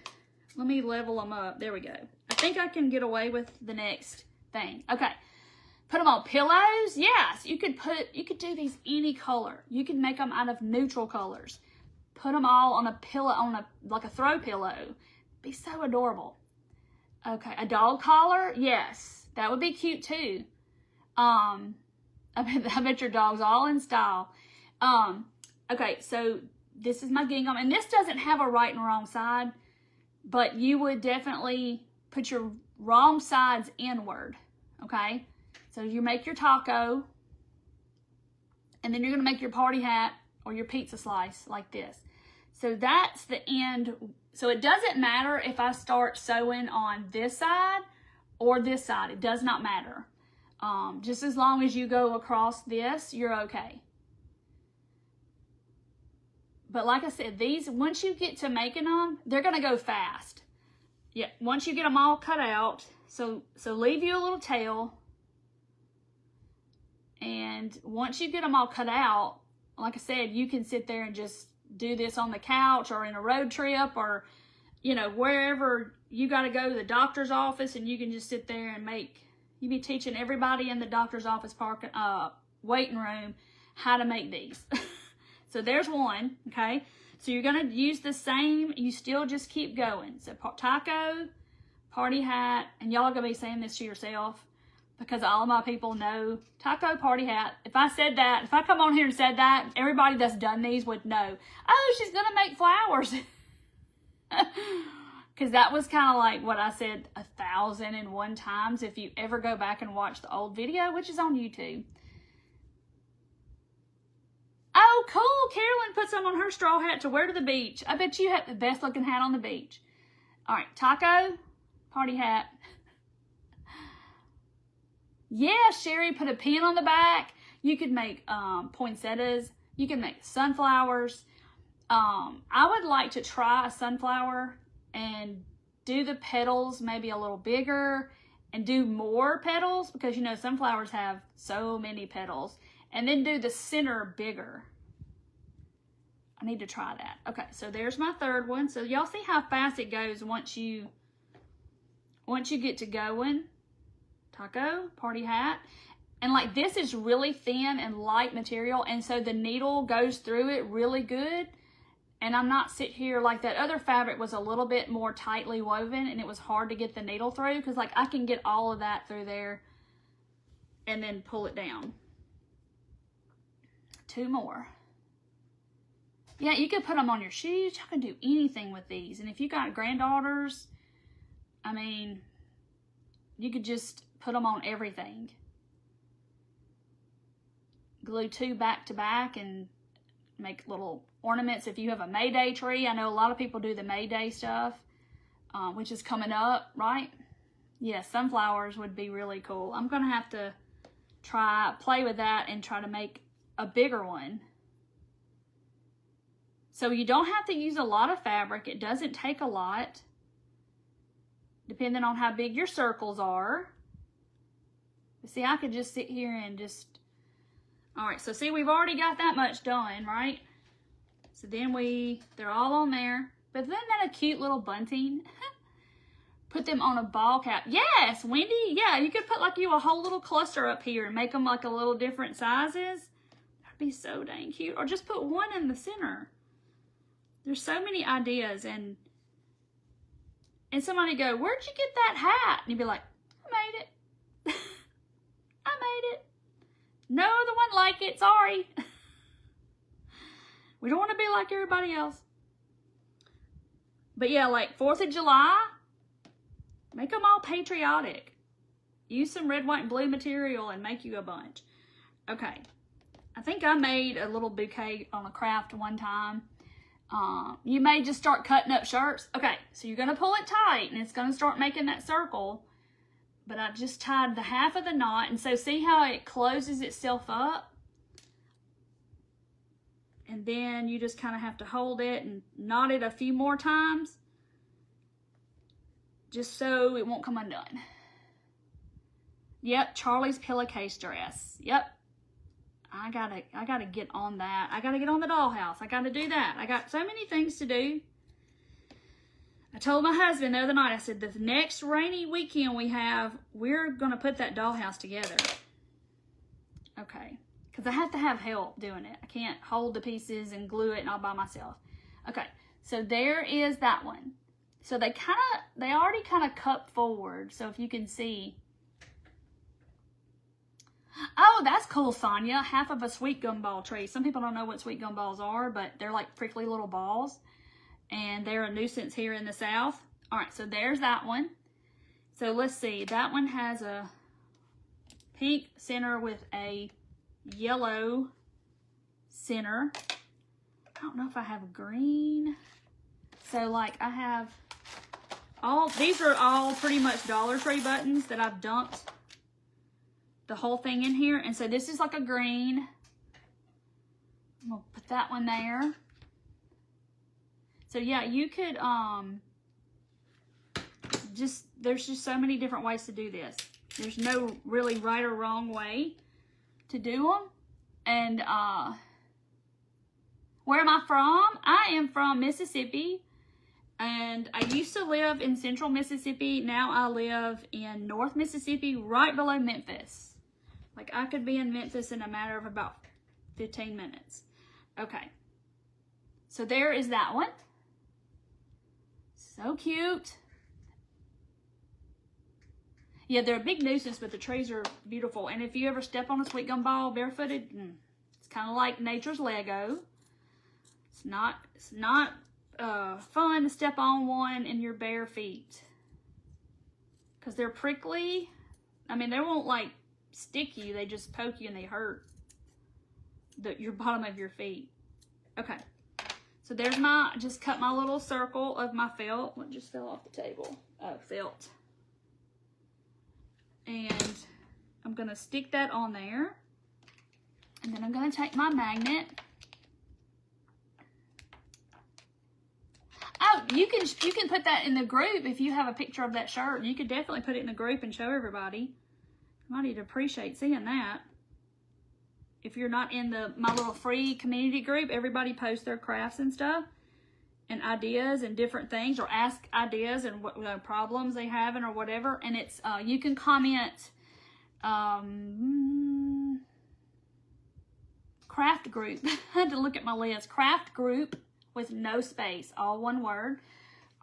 level them up. There we go. I think I can get away with the next thing. Okay. Put them on pillows. Yes, you could do these any color. You could make them out of neutral colors. Put them all on a pillow, like a throw pillow. Be so adorable. Okay, a dog collar. Yes, that would be cute too. I bet your dog's all in style. Okay, so this is my gingham, and this doesn't have a right and wrong side, but you would definitely put your wrong sides inward. Okay. So you make your taco, and then you're going to make your party hat or your pizza slice like this. So that's the end. So it doesn't matter if I start sewing on this side or this side. It does not matter. Just as long as you go across this, you're okay. But like I said, these, once you get to making them, they're going to go fast. Yeah, once you get them all cut out, so leave you a little tail. And once you get them all cut out, like I said, you can sit there and just do this on the couch or in a road trip or, you know, wherever you got to go to the doctor's office, and you can just sit there and you be teaching everybody in the doctor's office waiting room how to make these. So there's one, okay? So you're going to use the same, you still just keep going. So taco, party hat, and y'all are going to be saying this to yourself because all of my people know taco, party hat. If I said that, if I come on here and said that, everybody that's done these would know, oh, she's going to make flowers. Because that was kind of like what I said 1,001 times if you ever go back and watch the old video, which is on YouTube. Oh, cool. Carolyn put some on her straw hat to wear to the beach. I bet you have the best looking hat on the beach. All right, taco, party hat. Yeah, Sherry put a pin on the back. You could make poinsettias. You can make sunflowers. I would like to try a sunflower and do the petals maybe a little bigger and do more petals because, you know, sunflowers have so many petals. And then do the center bigger. I need to try that. Okay, so there's my third one. So y'all see how fast it goes once you get to going. Taco, party hat. And like this is really thin and light material, and so the needle goes through it really good. And I'm not sit here like that other fabric was a little bit more tightly woven and it was hard to get the needle through because like I can get all of that through there and then pull it down. Two more. Yeah, you could put them on your shoes. You can do anything with these. And if you got granddaughters, I mean, you could just put them on everything. Glue two back to back and make little ornaments. If you have a May Day tree, I know a lot of people do the May Day stuff, which is coming up, right? Yeah, sunflowers would be really cool. I'm going to have to play with that and try to make a bigger one. So you don't have to use a lot of fabric. It doesn't take a lot, depending on how big your circles are. See, I could just sit here and just, all right, so see, we've already got that much done, right? So then they're all on there. But isn't that a cute little bunting? Put them on a ball cap. Yes, Wendy, yeah, you could put like a whole little cluster up here and make them like a little different sizes. That'd be so dang cute. Or just put one in the center. There's so many ideas, and somebody go, where'd you get that hat? And you'd be like, I made it. I made it. No other one like it, sorry. We don't want to be like everybody else. But yeah, like 4th of July, make them all patriotic. Use some red, white, and blue material and make you a bunch. Okay. I think I made a little bouquet on a craft one time. You may just start cutting up shirts. Okay, so you're going to pull it tight and it's going to start making that circle. But I just tied the half of the knot. And so see how it closes itself up? And then you just kind of have to hold it and knot it a few more times. Just so it won't come undone. Yep, Charlie's pillowcase dress. Yep. I gotta get on that. I gotta get on the dollhouse. I gotta do that. I got so many things to do. I told my husband the other night, I said, the next rainy weekend we have, we're gonna put that dollhouse together. Okay. Because I have to have help doing it. I can't hold the pieces and glue it all by myself. Okay. So there is that one. So they already kind of cut forward. So if you can see. Oh, that's cool, Sonia. Half of a sweet gumball tree. Some people don't know what sweet gumballs are, but they're like prickly little balls. And they're a nuisance here in the South. All right, so there's that one. So let's see. That one has a pink center with a yellow center. I don't know if I have a green. So like I have these are all pretty much Dollar Tree buttons that I've dumped the whole thing in here. And so this is like a green. I'm gonna put that one there. So yeah, you could there's just so many different ways to do this. There's no really right or wrong way. to do them. And where am I from? I am from Mississippi. And I used to live in central Mississippi. Now I live in North Mississippi, right below Memphis. Like, I could be in Memphis in a matter of about 15 minutes. Okay. So there is that one. So cute. Yeah, they're a big nuisance, but the trees are beautiful. And if you ever step on a sweet gum ball barefooted, it's kind of like nature's Lego. It's not fun to step on one in your bare feet, because they're prickly. I mean, they won't like stick you, they just poke you and they hurt your bottom of your feet. Okay, so there's just cut my little circle of my felt. What just fell off the table? Oh, felt. And I'm gonna stick that on there, and then I'm gonna take my magnet. Oh, you can put that in the group if you have a picture of that shirt. You could definitely put it in the group and show everybody. Might appreciate seeing that. If you're not in my little free community group, everybody posts their crafts and stuff and ideas and different things, or ask ideas and what problems they have or whatever. And it's you can comment craft group. I had to look at my list. Craft group with no space, all one word.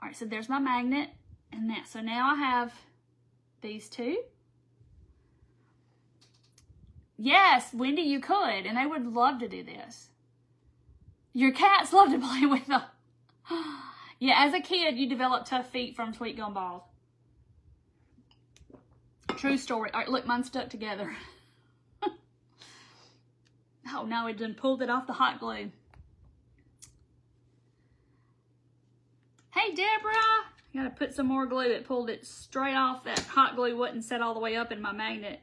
All right, so there's my magnet and that. So now I have these two. Yes, Wendy, you could, and they would love to do this. Your cats love to play with them. Yeah, as a kid, you develop tough feet from sweet gum balls. True story. All right, look, mine's stuck together. Oh, no, it done pulled it off the hot glue. Hey, Deborah. I gotta put some more glue. It pulled it straight off. That hot glue wasn't set all the way up in my magnet.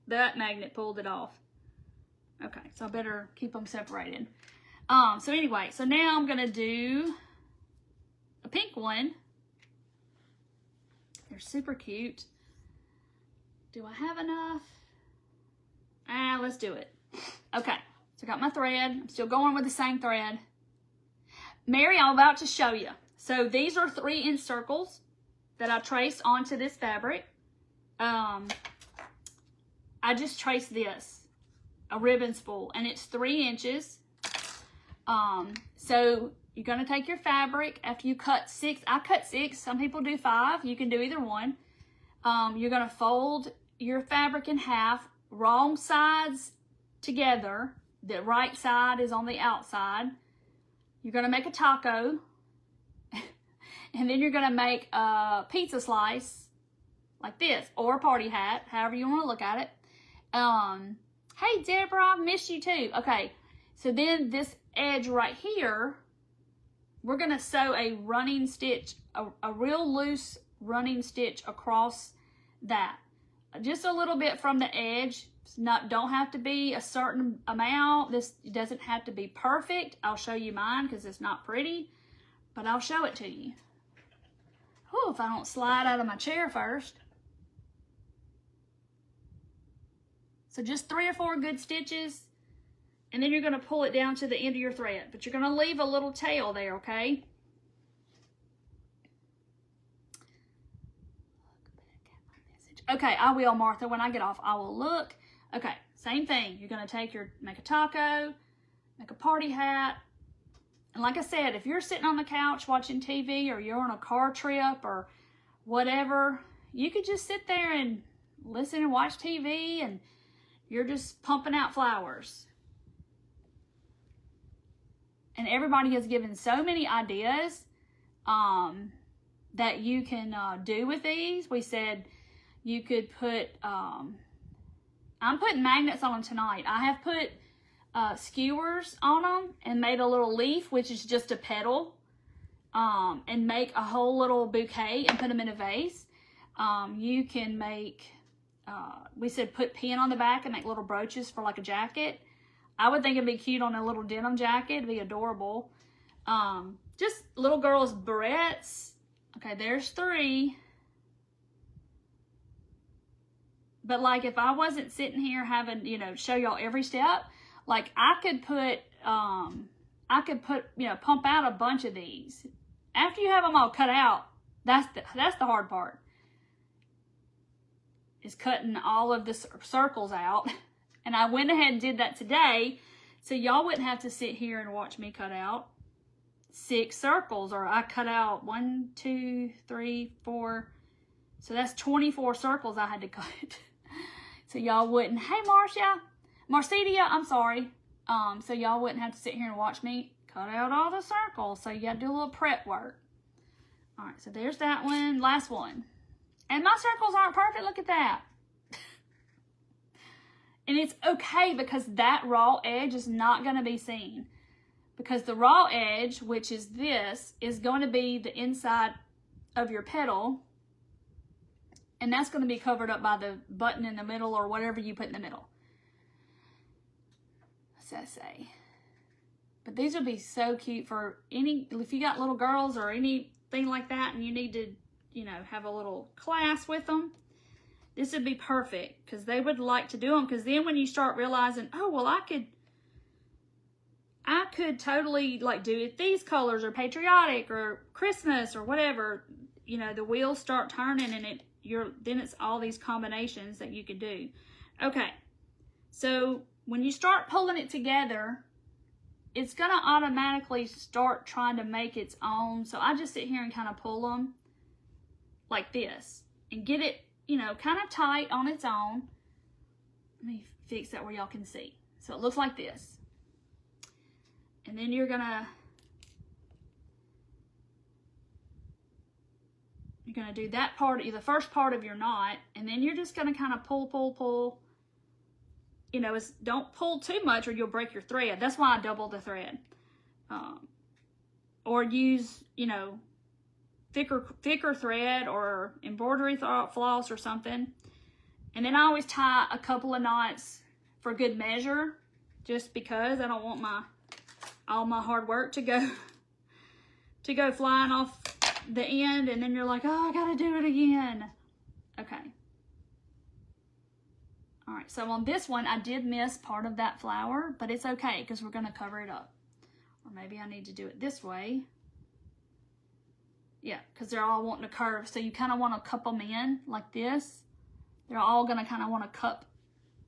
That magnet pulled it off. Okay, so I better keep them separated. So anyway, so now I'm gonna do a pink one. They're super cute. Do I have enough? Let's do it. Okay, so I got my thread. I'm still going with the same thread. Mary, I'm about to show you. So these are 3-inch circles that I traced onto this fabric. I just traced this, a ribbon spool, and it's 3 inches. So you're gonna take your fabric after you cut 6. I cut 6. Some people do 5. You can do either one. You're gonna fold your fabric in half, wrong sides together. The right side is on the outside. You're gonna make a taco, and then you're gonna make a pizza slice like this, or a party hat, however you want to look at it. Hey Deborah, I missed you too. Okay, so then this edge right here, we're gonna sew a running stitch, a real loose running stitch across that. Just a little bit from the edge. Don't have to be a certain amount. This doesn't have to be perfect. I'll show you mine because it's not pretty, but I'll show it to you. Oh, if I don't slide out of my chair first. So just 3 or 4 good stitches, and then you're going to pull it down to the end of your thread. But you're going to leave a little tail there, okay? Okay, I will, Martha. When I get off, I will look. Okay, same thing. You're going to make a taco, make a party hat. And like I said, if you're sitting on the couch watching TV, or you're on a car trip or whatever, you could just sit there and listen and watch TV, and you're just pumping out flowers. And everybody has given so many ideas that you can do with these. We said you could put, I'm putting magnets on them tonight. I have put skewers on them and made a little leaf, which is just a petal, and make a whole little bouquet and put them in a vase. You can make, we said put pin on the back and make little brooches for like a jacket. I would think it'd be cute on a little denim jacket. It'd be adorable. Just little girls' barrettes. Okay, there's 3. But like if I wasn't sitting here having, you know, show y'all every step, like I could put, you know, pump out a bunch of these. After you have them all cut out, that's the hard part. Is cutting all of the circles out. And I went ahead and did that today, so y'all wouldn't have to sit here and watch me cut out 6 circles, or I cut out 1, 2, 3, 4. So that's 24 circles I had to cut. So y'all wouldn't, hey Marcedia, I'm sorry. So y'all wouldn't have to sit here and watch me cut out all the circles. So you gotta do a little prep work. All right, so there's that one, last one. And my circles aren't perfect, look at that. And it's okay because that raw edge is not gonna be seen. Because the raw edge, which is this, is going to be the inside of your petal. And that's going to be covered up by the button in the middle or whatever you put in the middle. What's that say? But these would be so cute for if you got little girls or anything like that and you need to, you know, have a little class with them. This would be perfect because they would like to do them. Because then when you start realizing, oh, well, I could totally like do it. These colors are patriotic or Christmas or whatever, you know, the wheels start turning and then it's all these combinations that you could do. Okay. So when you start pulling it together, it's going to automatically start trying to make its own. So I just sit here and kind of pull them like this and get it, you know, kind of tight on its own. Let me fix that where y'all can see. So it looks like this. And then you're gonna do that part, the first part of your knot, and then you're just gonna kind of pull. You know, don't pull too much or you'll break your thread. That's why I double the thread. Or use, you know, thicker thread or embroidery floss or something. And then I always tie a couple of knots for good measure, just because I don't want all my hard work to go flying off the end, and then you're like, oh, I gotta do it again. Okay. All right, so on this one, I did miss part of that flower, but it's okay because we're gonna cover it up. Or maybe I need to do it this way. Yeah, because they're all wanting to curve, so you kind of want to cup them in like this. They're all gonna kind of want to cup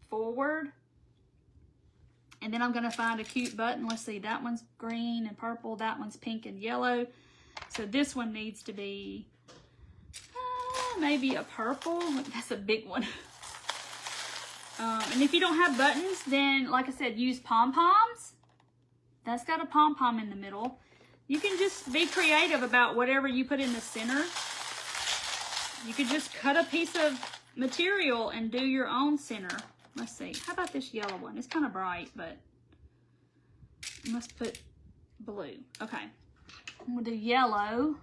forward. And then I'm going to find a cute button. Let's see, that one's green and purple. That one's pink and yellow. So this one needs to be maybe a purple. That's a big one. And if you don't have buttons, then like I said, use pom-poms. That's got a pom-pom in the middle. You can just be creative about whatever you put in the center. You could just cut a piece of material and do your own center. Let's see. How about this yellow one? It's kind of bright, but let's put blue. Okay. I'm going to do yellow.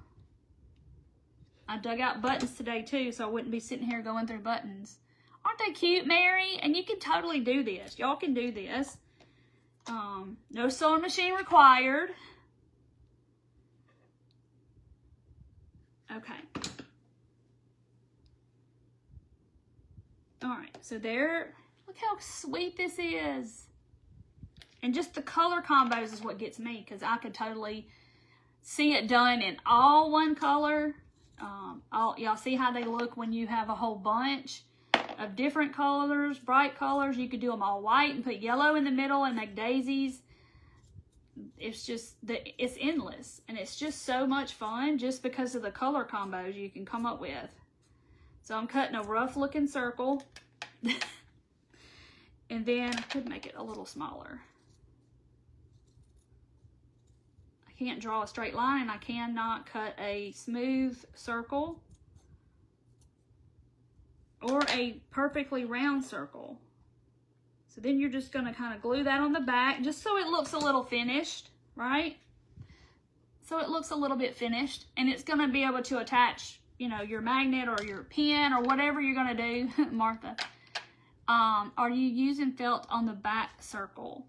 I dug out buttons today, too, so I wouldn't be sitting here going through buttons. Aren't they cute, Mary? And you can totally do this. Y'all can do this. No sewing machine required. Okay. All right. So there... Look how sweet this is. And just the color combos is what gets me, because I could totally see it done in all one color. Y'all see how they look when you have a whole bunch of different colors, bright colors. You could do them all white and put yellow in the middle and make daisies. It's just, it's endless. And it's just so much fun just because of the color combos you can come up with. So I'm cutting a rough looking circle. And then I could make it a little smaller. I can't draw a straight line and I cannot cut a smooth circle or a perfectly round circle. So then you're just going to kind of glue that on the back just so it looks a little finished, right? So it looks a little bit finished, and it's going to be able to attach, you know, your magnet or your pin or whatever you're going to do, Martha. Are you using felt on the back circle?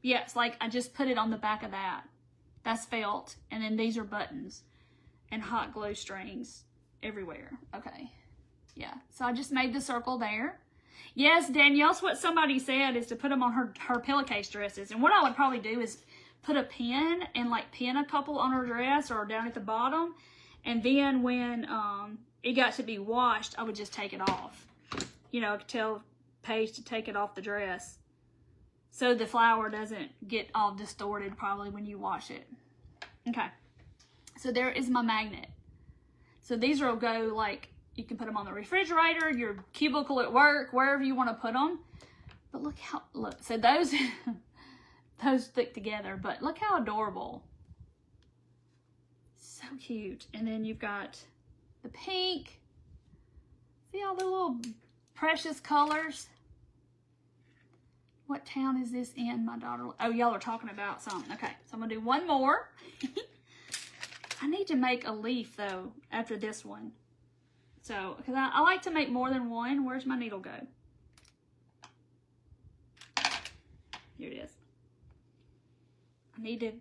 Yes, like I just put it on the back of that. That's felt. And then these are buttons and hot glue strings everywhere. Okay. Yeah, so I just made the circle there. Yes, Danielle's what somebody said is to put them on her pillowcase dresses. And what I would probably do is put a pin and like pin a couple on her dress or down at the bottom. And then when it got to be washed, I would just take it off. You know, tell Paige to take it off the dress, so the flower doesn't get all distorted probably when you wash it. Okay, so there is my magnet. So these will go like, you can put them on the refrigerator, your cubicle at work, wherever you want to put them. But look, so those, those stick together, but look how adorable. So cute. And then you've got the pink. See all the little precious colors. What town is this in, my daughter? Oh, y'all are talking about something. Okay, so I'm gonna do one more. I need to make a leaf though after this one. So, because I like to make more than one. Where's my needle go? Here it is. I need to,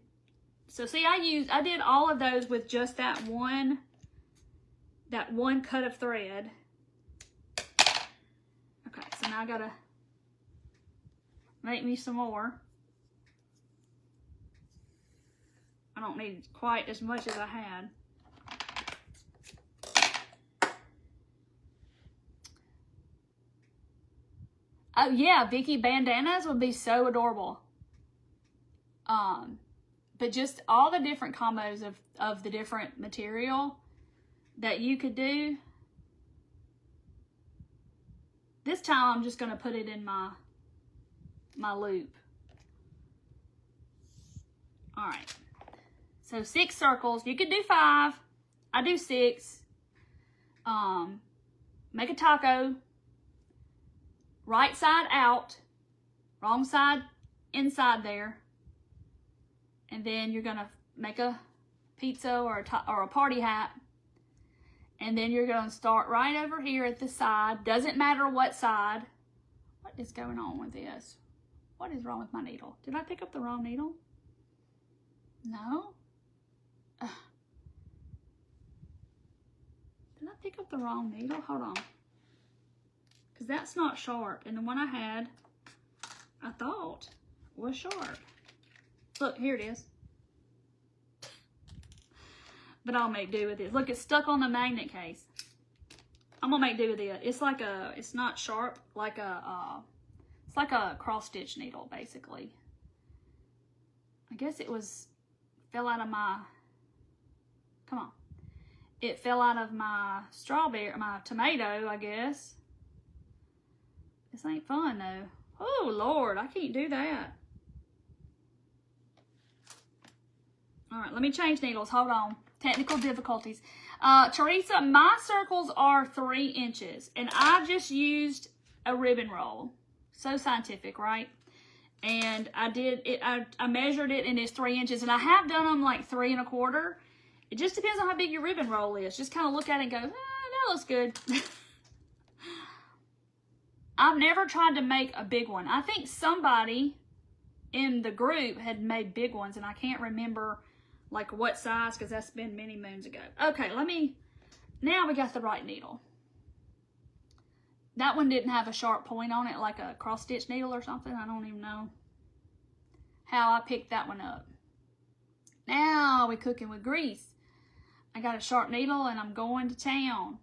so see, I did all of those with just that one cut of thread. Okay, so now I gotta make me some more. I don't need quite as much as I had. Oh yeah, Vicky, bandanas would be so adorable. But just all the different combos of the different material that you could do. This time I'm just gonna put it in my loop. All right, so 6 circles. You could do 5. I do 6. Make a taco. Right side out, wrong side inside there. And then you're gonna make a pizza or a party hat. And then you're gonna start right over here at the side. Doesn't matter what side. What is going on with this? What is wrong with my needle? Did I pick up the wrong needle? No? Ugh. Did I pick up the wrong needle? Hold on. Because that's not sharp. And the one I had, I thought was sharp. Look, here it is. But I'll make do with it. Look, it's stuck on the magnet case. I'm gonna make do with it. It's like it's not sharp, it's like a cross stitch needle, basically. I guess it fell out of my, come on. It fell out of my my tomato, I guess. This ain't fun though. Oh Lord, I can't do that. All right, let me change needles. Hold on. Technical difficulties. Teresa, my circles are 3 inches, and I just used a ribbon roll. So scientific, right? And I did it. I measured it, and it's 3 inches, and I have done them like 3 1/4. It just depends on how big your ribbon roll is. Just kind of look at it and go, that looks good. I've never tried to make a big one. I think somebody in the group had made big ones, and I can't remember like what size, because that's been many moons ago. Okay, now we got the right needle. That one didn't have a sharp point on it, like a cross stitch needle or something. I don't even know how I picked that one up. Now we're cooking with grease. I got a sharp needle and I'm going to town.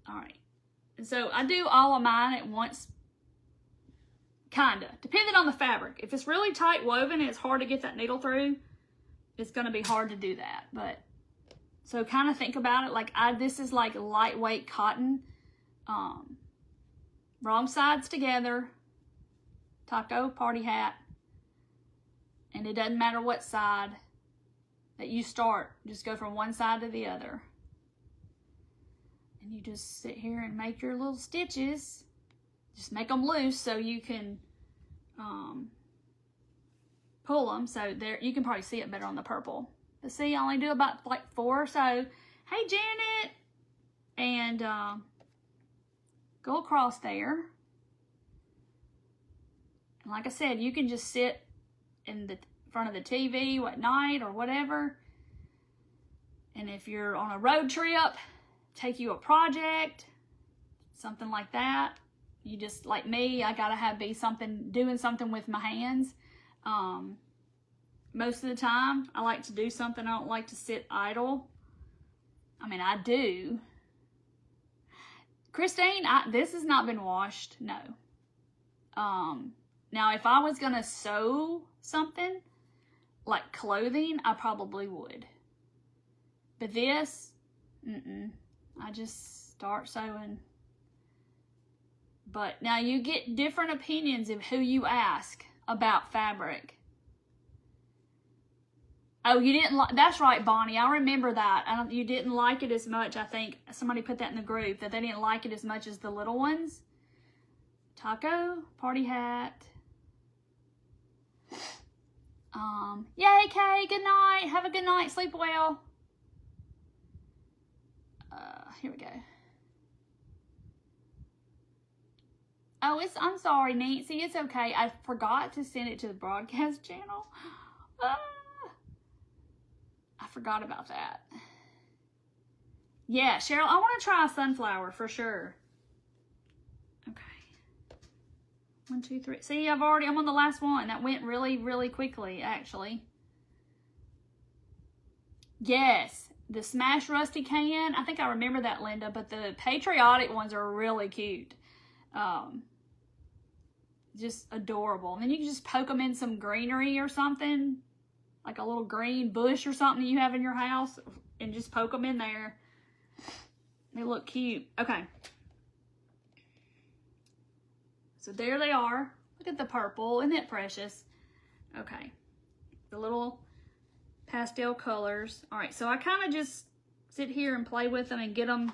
All right. And so I do all of mine at once, kinda, depending on the fabric. If it's really tight woven and it's hard to get that needle through, it's gonna be hard to do that. But so kind of think about it like this is like lightweight cotton. Wrong sides together, taco, party hat, and it doesn't matter what side that you start, just go from one side to the other. And you just sit here and make your little stitches. Just make them loose so you can pull them. So there, you can probably see it better on the purple. But see, I only do about like 4 or so. Hey, Janet! And go across there. And like I said, you can just sit in the front of the TV at night or whatever. And if you're on a road trip, take you a project, something like that. You just, like me, I gotta be doing something with my hands. Most of the time, I like to do something. I don't like to sit idle. I mean, I do. Christine, this has not been washed, no. Now, if I was gonna sew something, like clothing, I probably would. But this, I just start sewing. But now you get different opinions of who you ask about fabric. Oh, you didn't like, that's right, Bonnie. I remember that. You didn't like it as much. I think somebody put that in the group, that they didn't like it as much as the little ones. Taco, party hat. Yay, Kay, good night. Have a good night. Sleep well. Here we go. Oh, I'm sorry, Nancy. It's okay. I forgot to send it to the broadcast channel. I forgot about that. Yeah, Cheryl, I want to try a sunflower for sure. Okay. 1, 2, 3. See, I'm on the last one. That went really, really quickly, actually. Yes, the Smash Rusty can. I think I remember that, Linda, but the patriotic ones are really cute. Just adorable. And then you can just poke them in some greenery or something, like a little green bush or something you have in your house, and just poke them in there. They look cute. Okay. So there they are. Look at the purple. Isn't it precious? Okay. The little pastel colors. All right, so I kind of just sit here and play with them and get them.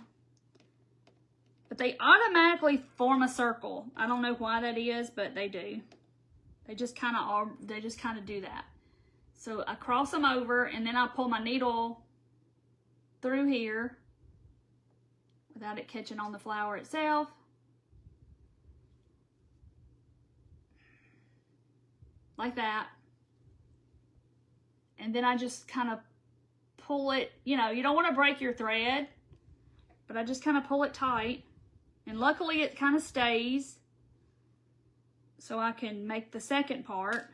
But they automatically form a circle. I don't know why that is, but they do. They just kind of do that. So I cross them over, and then I pull my needle through here without it catching on the flower itself. Like that. And then I just kind of pull it, you don't want to break your thread, but I just kind of pull it tight. And luckily it kind of stays, so I can make the second part.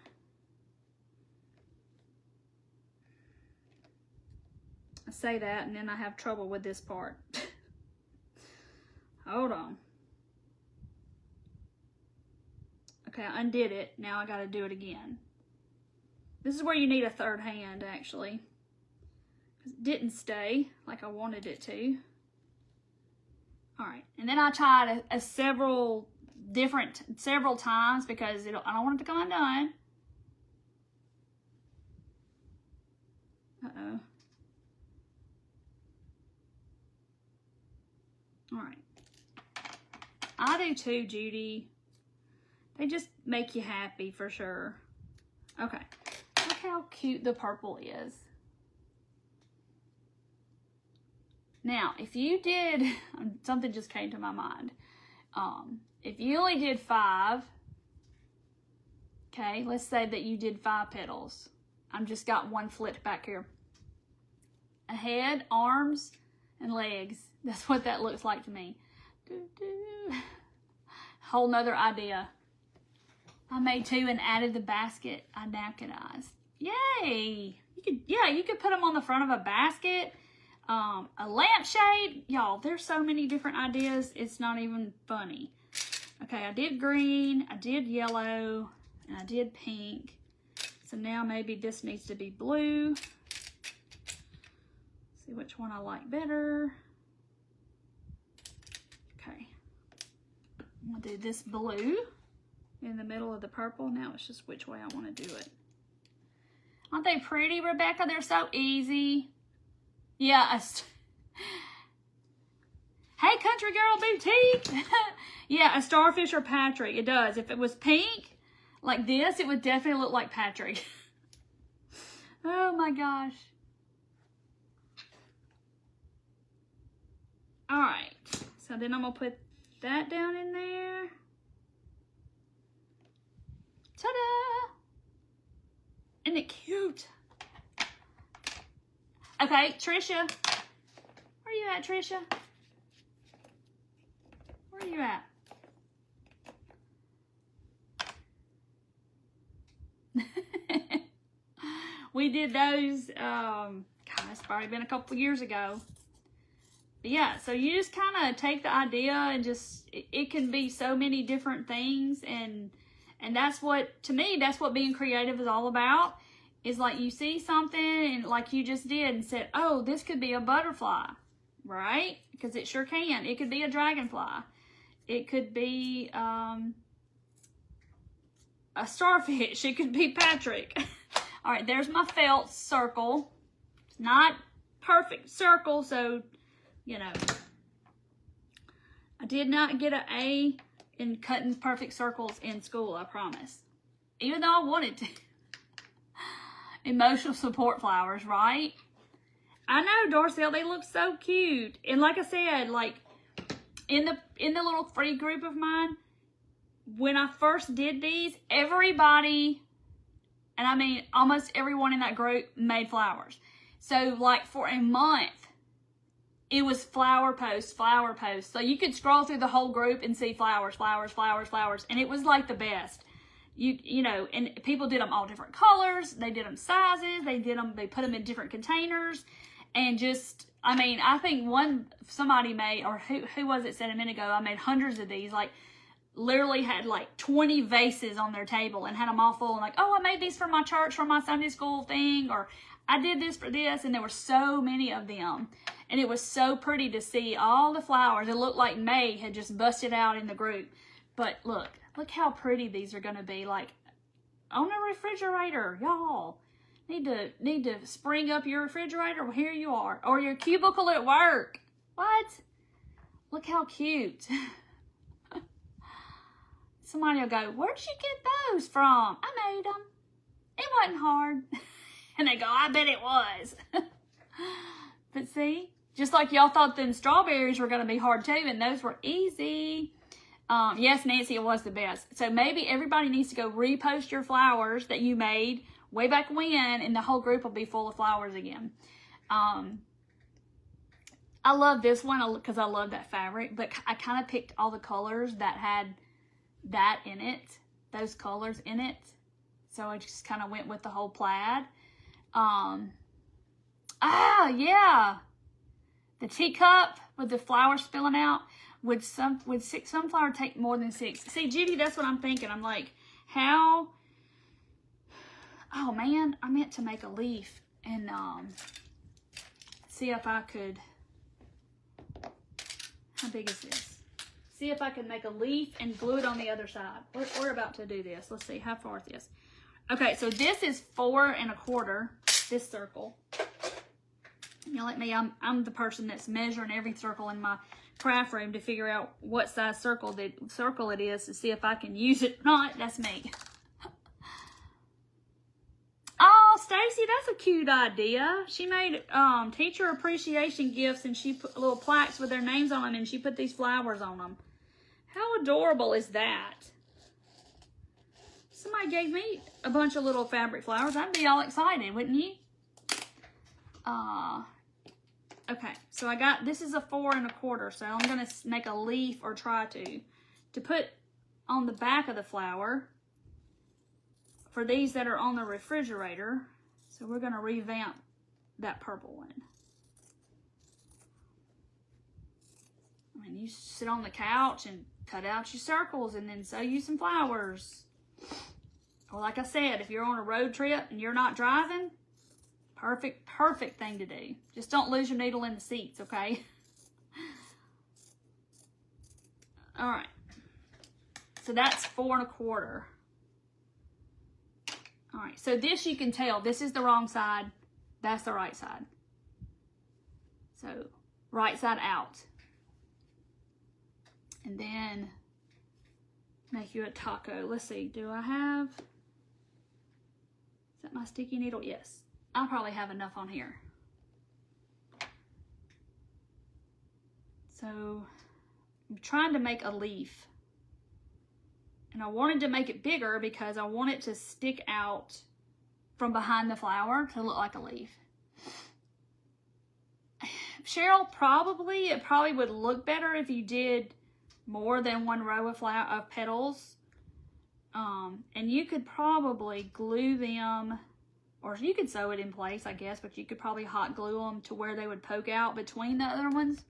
I say that, and then I have trouble with this part. Hold on. Okay, I undid it. Now I got to do it again. This is where you need a third hand, actually. Because it didn't stay like I wanted it to. Alright, and then I tried several times because I don't want it to come undone. Uh-oh. Alright. I do too, Judy. They just make you happy for sure. Okay. Look how cute the purple is. Now, if you did, something just came to my mind. If you only did 5, okay, let's say that you did 5 petals. I've just got one flipped back here. A head, arms, and legs. That's what that looks like to me. Whole nother idea. I made 2 and added the basket I napkinized. Yay! You could put them on the front of a basket. A lampshade. Y'all, there's so many different ideas. It's not even funny. Okay, I did green, I did yellow, and I did pink. So now maybe this needs to be blue. See which one I like better. Okay. I'm gonna do this blue in the middle of the purple. Now it's just which way I want to do it. Aren't they pretty, Rebecca? They're so easy. Yeah. Hey, Country Girl Boutique. Yeah, a starfish or Patrick. It does. If it was pink like this, it would definitely look like Patrick. Oh my gosh. All right. So then I'm going to put that down in there. Ta-da! Isn't it cute? Okay, Trisha. Where you at, Trisha? you at? We did those, God, it's probably been a couple years ago. But yeah, so you just kind of take the idea and just, it can be so many different things. And that's what, to me, that's what being creative is all about. Is like you see something and like you just did and said, oh, this could be a butterfly, right? Because it sure can. It could be a dragonfly. It could be a starfish. It could be Patrick. All right, there's my felt circle. It's not perfect circle, so, you know. I did not get an A in cutting perfect circles in school, I promise. Even though I wanted to. Emotional support flowers, right? I know, Dorcel, they look so cute. And like I said, like in the little free group of mine, when I first did these, everybody, and I mean almost everyone in that group made flowers. So like for a month, it was flower posts, flower posts. So you could scroll through the whole group and see flowers, flowers, flowers, flowers. And it was like the best. You know, and people did them all different colors. They did them sizes. They put them in different containers. And just, I mean, I think somebody made, or who was it said a minute ago, I made hundreds of these, like literally had like 20 vases on their table and had them all full and like, oh, I made these for my church, for my Sunday school thing, or I did this for this. And there were so many of them. And it was so pretty to see all the flowers. It looked like May had just busted out in the group. But look how pretty these are going to be, like on a refrigerator, y'all. Need to spring up your refrigerator. Well, here you are. Or your cubicle at work. What? Look how cute. Somebody will go, where'd you get those from? I made them. It wasn't hard. And they go, I bet it was. But see, just like y'all thought them strawberries were going to be hard too, and those were easy. Yes, Nancy, it was the best. So maybe everybody needs to go repost your flowers that you made way back when, and the whole group will be full of flowers again. I love this one because I love that fabric, but I kind of picked all the colors that had that in it, those colors in it. So I just kind of went with the whole plaid. Yeah. The teacup with the flowers spilling out. Would sunflower take more than 6? See, Judy, that's what I'm thinking. I'm like, how? Oh man, I meant to make a leaf and see if I could. How big is this? See if I can make a leaf and glue it on the other side. We're about to do this. Let's see how far it is. Okay, so this is 4 1/4. This circle. You know, like me, I'm the person that's measuring every circle in my craft room to figure out what size circle it is to see if I can use it or not. That's me. Oh, Stacy, that's a cute idea. She made teacher appreciation gifts, and she put little plaques with their names on them, and she put these flowers on them. How adorable is that? Somebody gave me a bunch of little fabric flowers. I'd be all excited, wouldn't you? Okay, so I got, this is a 4 1/4, so I'm going to make a leaf, or try to put on the back of the flower for these that are on the refrigerator. So we're going to revamp that purple one. I mean, you sit on the couch and cut out your circles and then sew you some flowers. Or like I said, if you're on a road trip and you're not driving, perfect thing to do. Just don't lose your needle in the seats, okay? All right. So that's 4 1/4. All right. So this, you can tell, this is the wrong side. That's the right side. So right side out. And then make you a taco. Let's see. Do I have, is that my sticky needle? Yes. I'll probably have enough on here. So I'm trying to make a leaf. And I wanted to make it bigger because I want it to stick out from behind the flower to look like a leaf. Cheryl, it probably would look better if you did more than one row of petals. And you could probably glue them, or you could sew it in place, I guess, but you could probably hot glue them to where they would poke out between the other ones.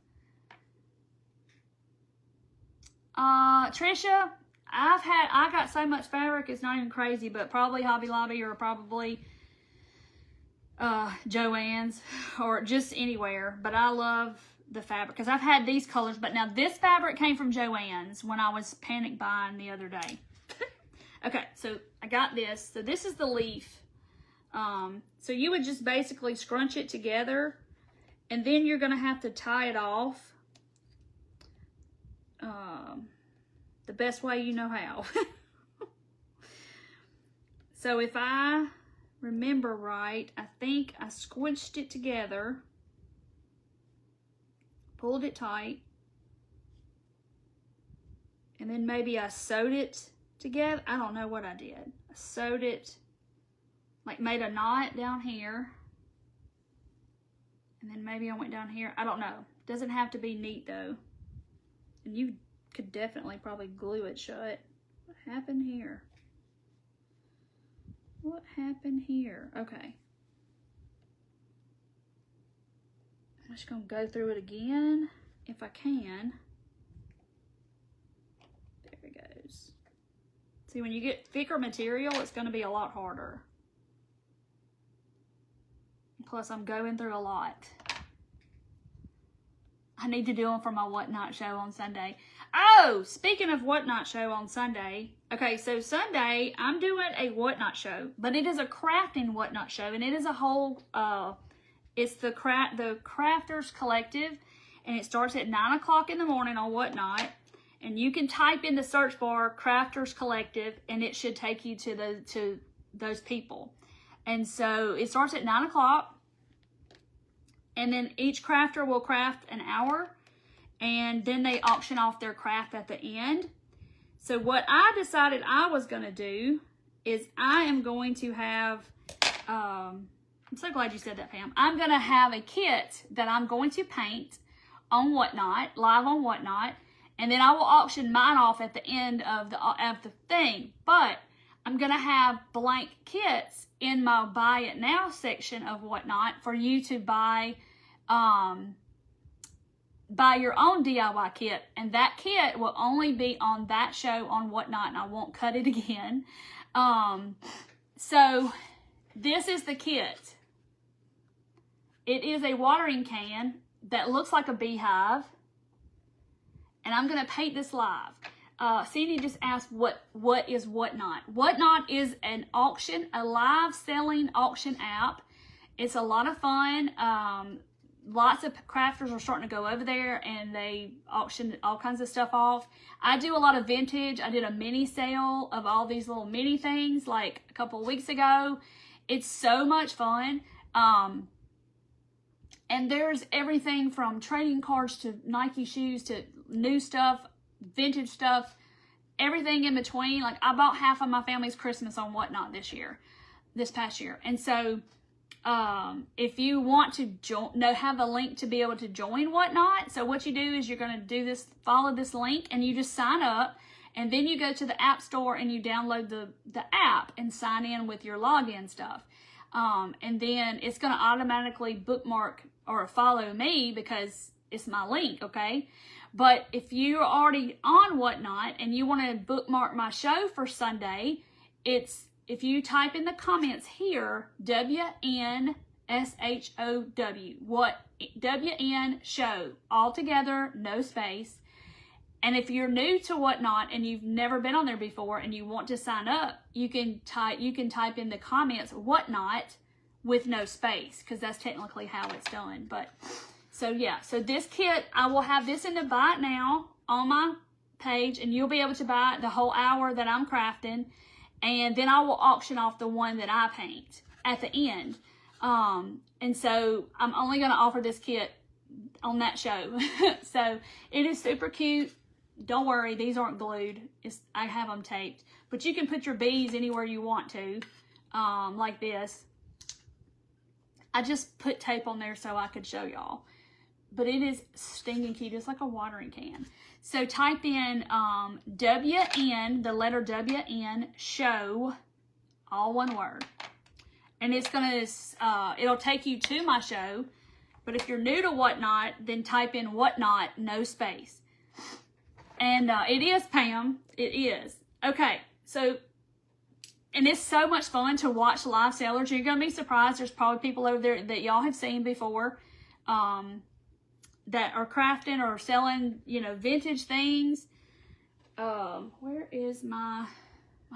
Trisha, I got so much fabric, it's not even crazy, but probably Hobby Lobby or probably Joann's or just anywhere. But I love the fabric because I've had these colors, but now this fabric came from Joann's when I was panic buying the other day. Okay, so I got this. So this is the leaf. So you would just basically scrunch it together, and then you're going to have to tie it off the best way you know how. So if I remember right, I think I squished it together, pulled it tight, and then maybe I sewed it together. I don't know what I did. I sewed it, like made a knot down here, and then maybe I went down here. I don't know. Doesn't have to be neat though. And you could definitely probably glue it shut. What happened here? What happened here? Okay. I'm just gonna go through it again if I can. There it goes. See, when you get thicker material, it's gonna be a lot harder. Plus, I'm going through a lot. I need to do them for my Whatnot show on Sunday. Oh, speaking of Whatnot show on Sunday. Okay, so Sunday, I'm doing a Whatnot show, but it is a crafting Whatnot show, and it is a whole, it's the Crafters Collective, and it starts at 9 o'clock in the morning on Whatnot, and you can type in the search bar Crafters Collective, and it should take you to those people. And so it starts at 9 o'clock. And then each crafter will craft an hour, and then they auction off their craft at the end. So what I decided I was going to do is I am going to have, I'm so glad you said that, Pam. I'm going to have a kit that I'm going to paint on Whatnot, live on Whatnot, and then I will auction mine off at the end of the thing. But I'm going to have blank kits in my Buy It Now section of Whatnot for you to buy your own DIY kit, and that kit will only be on that show on Whatnot, and I won't cut it again. So this is the kit. It is a watering can that looks like a beehive, and I'm going to paint this live. Cindy just asked what is Whatnot. Whatnot is an auction, a live selling auction app. It's a lot of fun. Lots of crafters are starting to go over there, and they auction all kinds of stuff off. I do a lot of vintage. I did a mini sale of all these little mini things like a couple of weeks ago. It's so much fun. And there's everything from trading cards to Nike shoes to new stuff, vintage stuff, everything in between. Like, I bought half of my family's Christmas on Whatnot this past year. And so if you want to have a link to be able to join Whatnot, so what you do is you're going to do this, follow this link, and you just sign up, and then you go to the app store and you download the app and sign in with your login stuff. And then it's going to automatically bookmark or follow me because it's my link, okay? But if you're already on Whatnot and you want to bookmark my show for Sunday, if you type in the comments here, WNSHOW, WN show, all together, no space. And if you're new to Whatnot and you've never been on there before and you want to sign up, you can type in the comments Whatnot with no space, because that's technically how it's done. But so yeah, so this kit, I will have this in the Buy It Now on my page, and you'll be able to buy it the whole hour that I'm crafting. And then I will auction off the one that I paint at the end. And so I'm only going to offer this kit on that show. So it is super cute. Don't worry, these aren't glued. I have them taped. But you can put your bees anywhere you want to, like this. I just put tape on there so I could show y'all. but it is stinking cute. It's like a watering can. So type in WN, the letter WN, show, all one word. And it's going to, it'll take you to my show. But if you're new to Whatnot, then type in Whatnot, no space. And it is Pam. It is. Okay, so, and it's so much fun to watch live sellers. You're going to be surprised. There's probably people over there that y'all have seen before that are crafting or selling, you know, vintage things. Where is my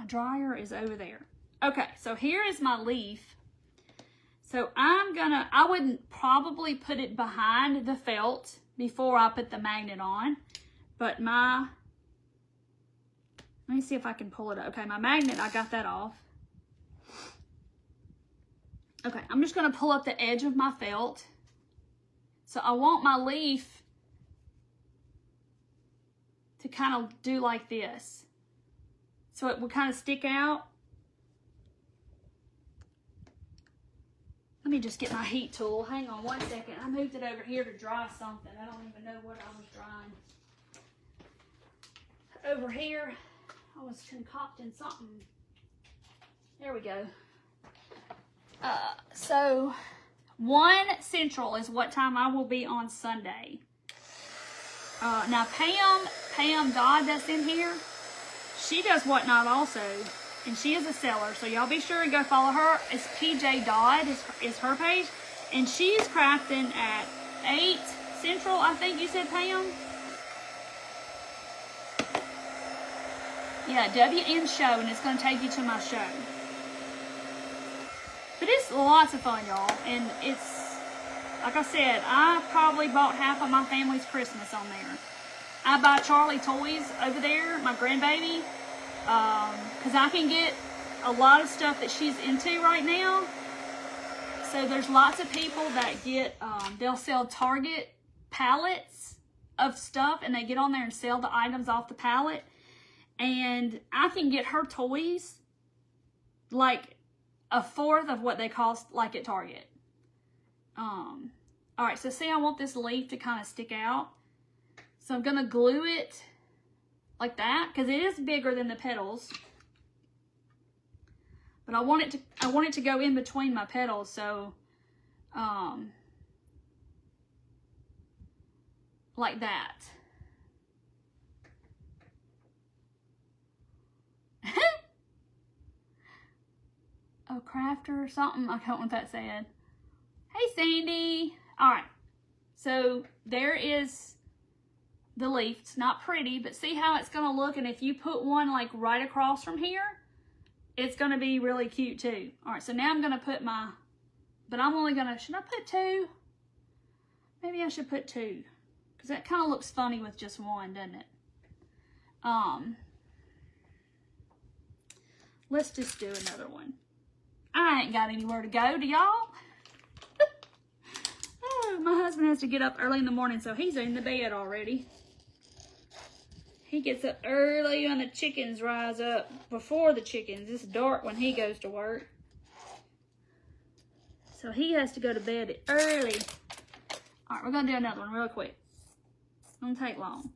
dryer is over there. Okay, so here is my leaf. So I wouldn't probably put it behind the felt before I put the magnet on. But let me see if I can pull it up. Okay, my magnet, I got that off. Okay, I'm just going to pull up the edge of my felt. So I want my leaf to kind of do like this. So it will kind of stick out. Let me just get my heat tool. Hang on one second. I moved it over here to dry something. I don't even know what I was drying. Over here, I was concocting something. There we go. So 1 Central is what time I will be on Sunday. Now Pam Dodd that's in here, she does Whatnot also, and she is a seller. So y'all be sure and go follow her. It's PJ Dodd is her page, and she's crafting at 8 Central. I think you said, Pam. Yeah, WN show, and it's going to take you to my show. But it's lots of fun, y'all. And it's, like I said, I probably bought half of my family's Christmas on there. I buy Charlie toys over there, my grandbaby, because I can get a lot of stuff that she's into right now. So there's lots of people that get, they'll sell Target pallets of stuff, and they get on there and sell the items off the pallet. And I can get her toys like 1/4 of what they cost, like at Target. All right, so see, I want this leaf to kind of stick out. So I'm going to glue it like that, because it is bigger than the petals. But I want it to go in between my petals, so like that. A crafter or something. I don't know what that said. Hey, Sandy. All right. So there is the leaf. It's not pretty, but see how it's going to look. And if you put one like right across from here, it's going to be really cute too. All right. So now I'm going to put my, but I'm only going to, should I put 2? Maybe I should put 2, because that kind of looks funny with just one, doesn't it? Let's just do another one. I ain't got anywhere to go, do y'all? Oh, my husband has to get up early in the morning, so he's in the bed already. He gets up early when the chickens rise up. Before the chickens. It's dark when he goes to work. So he has to go to bed early. All right, we're going to do another one real quick. It won't take long.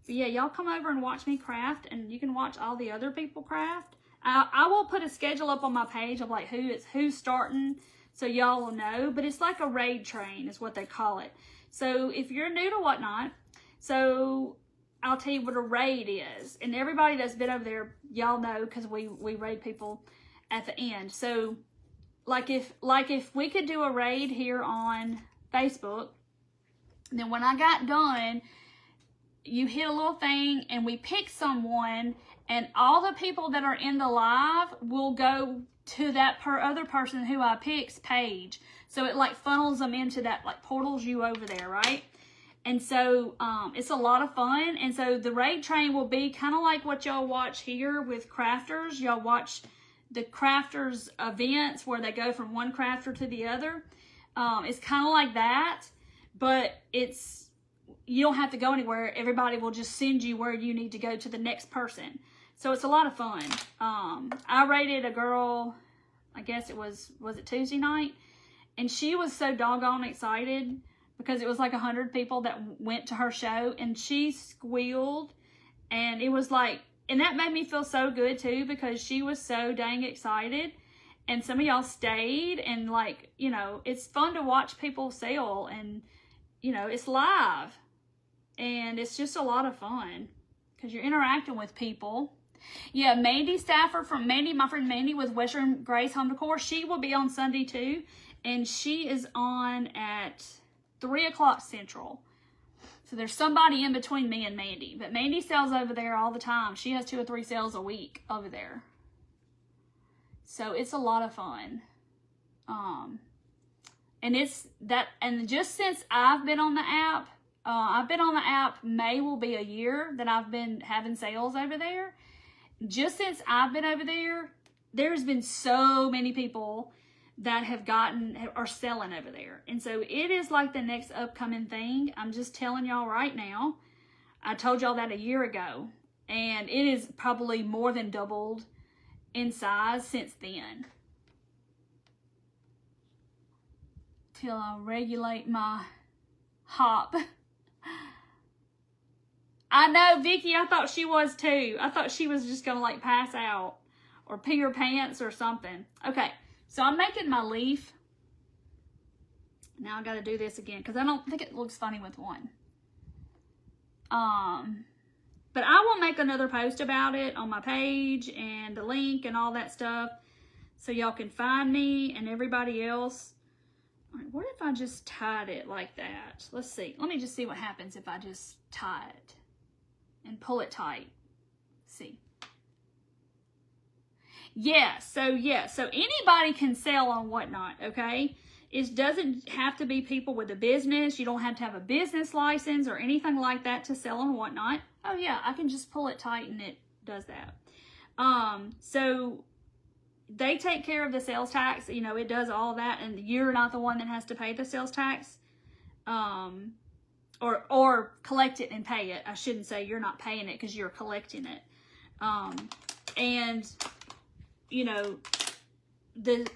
But yeah, y'all come over and watch me craft, and you can watch all the other people craft. I will put a schedule up on my page of like who's starting, so y'all will know. But it's like a raid train is what they call it. So if you're new to Whatnot, so I'll tell you what a raid is. And everybody that's been over there, y'all know, because we raid people at the end. So like if we could do a raid here on Facebook, then when I got done, you hit a little thing and we pick someone, and all the people that are in the live will go to that other person who I picked's page. So it like funnels them into that, like portals you over there, right? And so it's a lot of fun. And so the raid train will be kind of like what y'all watch here with crafters. Y'all watch the crafters events where they go from one crafter to the other. It's kind of like that, but you don't have to go anywhere. Everybody will just send you where you need to go to the next person. So it's a lot of fun. I rated a girl, I guess was it Tuesday night? And she was so doggone excited because it was like 100 people that went to her show, and she squealed, and it was like, and that made me feel so good too, because she was so dang excited, and some of y'all stayed, and like, you know, it's fun to watch people sell, and you know, it's live, and it's just a lot of fun because you're interacting with people. Yeah, Mandy Stafford from Mandy, my friend Mandy with Western Grace Home Decor, she will be on Sunday too, and she is on at 3 o'clock Central. So there's somebody in between me and Mandy, but Mandy sells over there all the time. She has 2 or 3 sales a week over there. So it's a lot of fun. And it's that, and just since I've been on the app, May will be a year that I've been having sales over there. Just since I've been over there, there's been so many people that are selling over there. And so it is like the next upcoming thing. I'm just telling y'all right now. I told y'all that a year ago, and it is probably more than doubled in size since then. Till I regulate my hop. I know, Vicky, I thought she was too. I thought she was just gonna like pass out or pee her pants or something. Okay, so I'm making my leaf. Now I gotta do this again because I don't think it looks funny with one. But I will make another post about it on my page and the link and all that stuff, so y'all can find me and everybody else. All right, what if I just tied it like that? Let's see. Let me just see what happens if I just tie it and pull it tight. See. Yeah, so anybody can sell on Whatnot, okay? It doesn't have to be people with a business. You don't have to have a business license or anything like that to sell on Whatnot. Oh yeah, I can just pull it tight and it does that. So they take care of the sales tax. You know, it does all that, and you're not the one that has to pay the sales tax. Or collect it and pay it. I shouldn't say you're not paying it because you're collecting it. And you know, the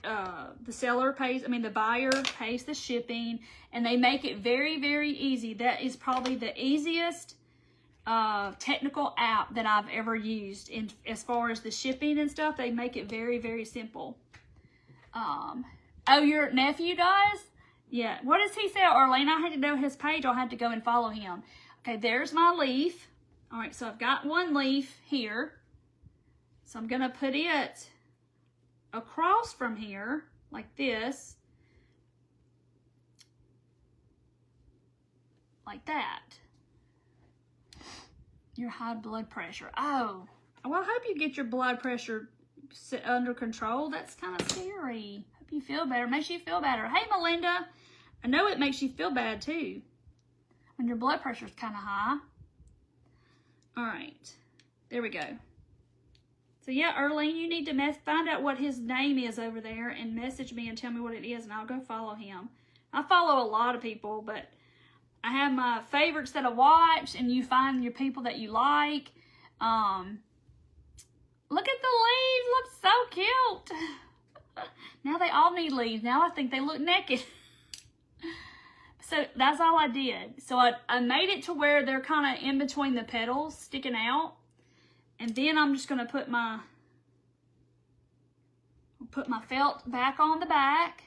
seller pays, the buyer pays the shipping, and they make it very, very easy. That is probably the easiest technical app that I've ever used in as far as the shipping and stuff. They make it very, very simple. Oh, your nephew does? Yeah. What does he say, Arlene? I had to know his page. I'll have to go and follow him. Okay, there's my leaf. All right, so I've got one leaf here. So I'm going to put it across from here like this. Like that. Your high blood pressure. Oh, well, I hope you get your blood pressure under control. That's kind of scary. Hope you feel better. Makes you feel better. Hey, Melinda. I know it makes you feel bad, too, when your blood pressure is kind of high. All right. There we go. So, yeah, Erlene, you need to find out what his name is over there and message me and tell me what it is, and I'll go follow him. I follow a lot of people, but I have my favorites that I watch, and you find your people that you like. Look at the leaves. Look so cute. Now they all need leaves. Now I think they look naked. So that's all I did. So I made it to where they're kind of in between the petals, sticking out. And then I'm just going to put my felt back on the back.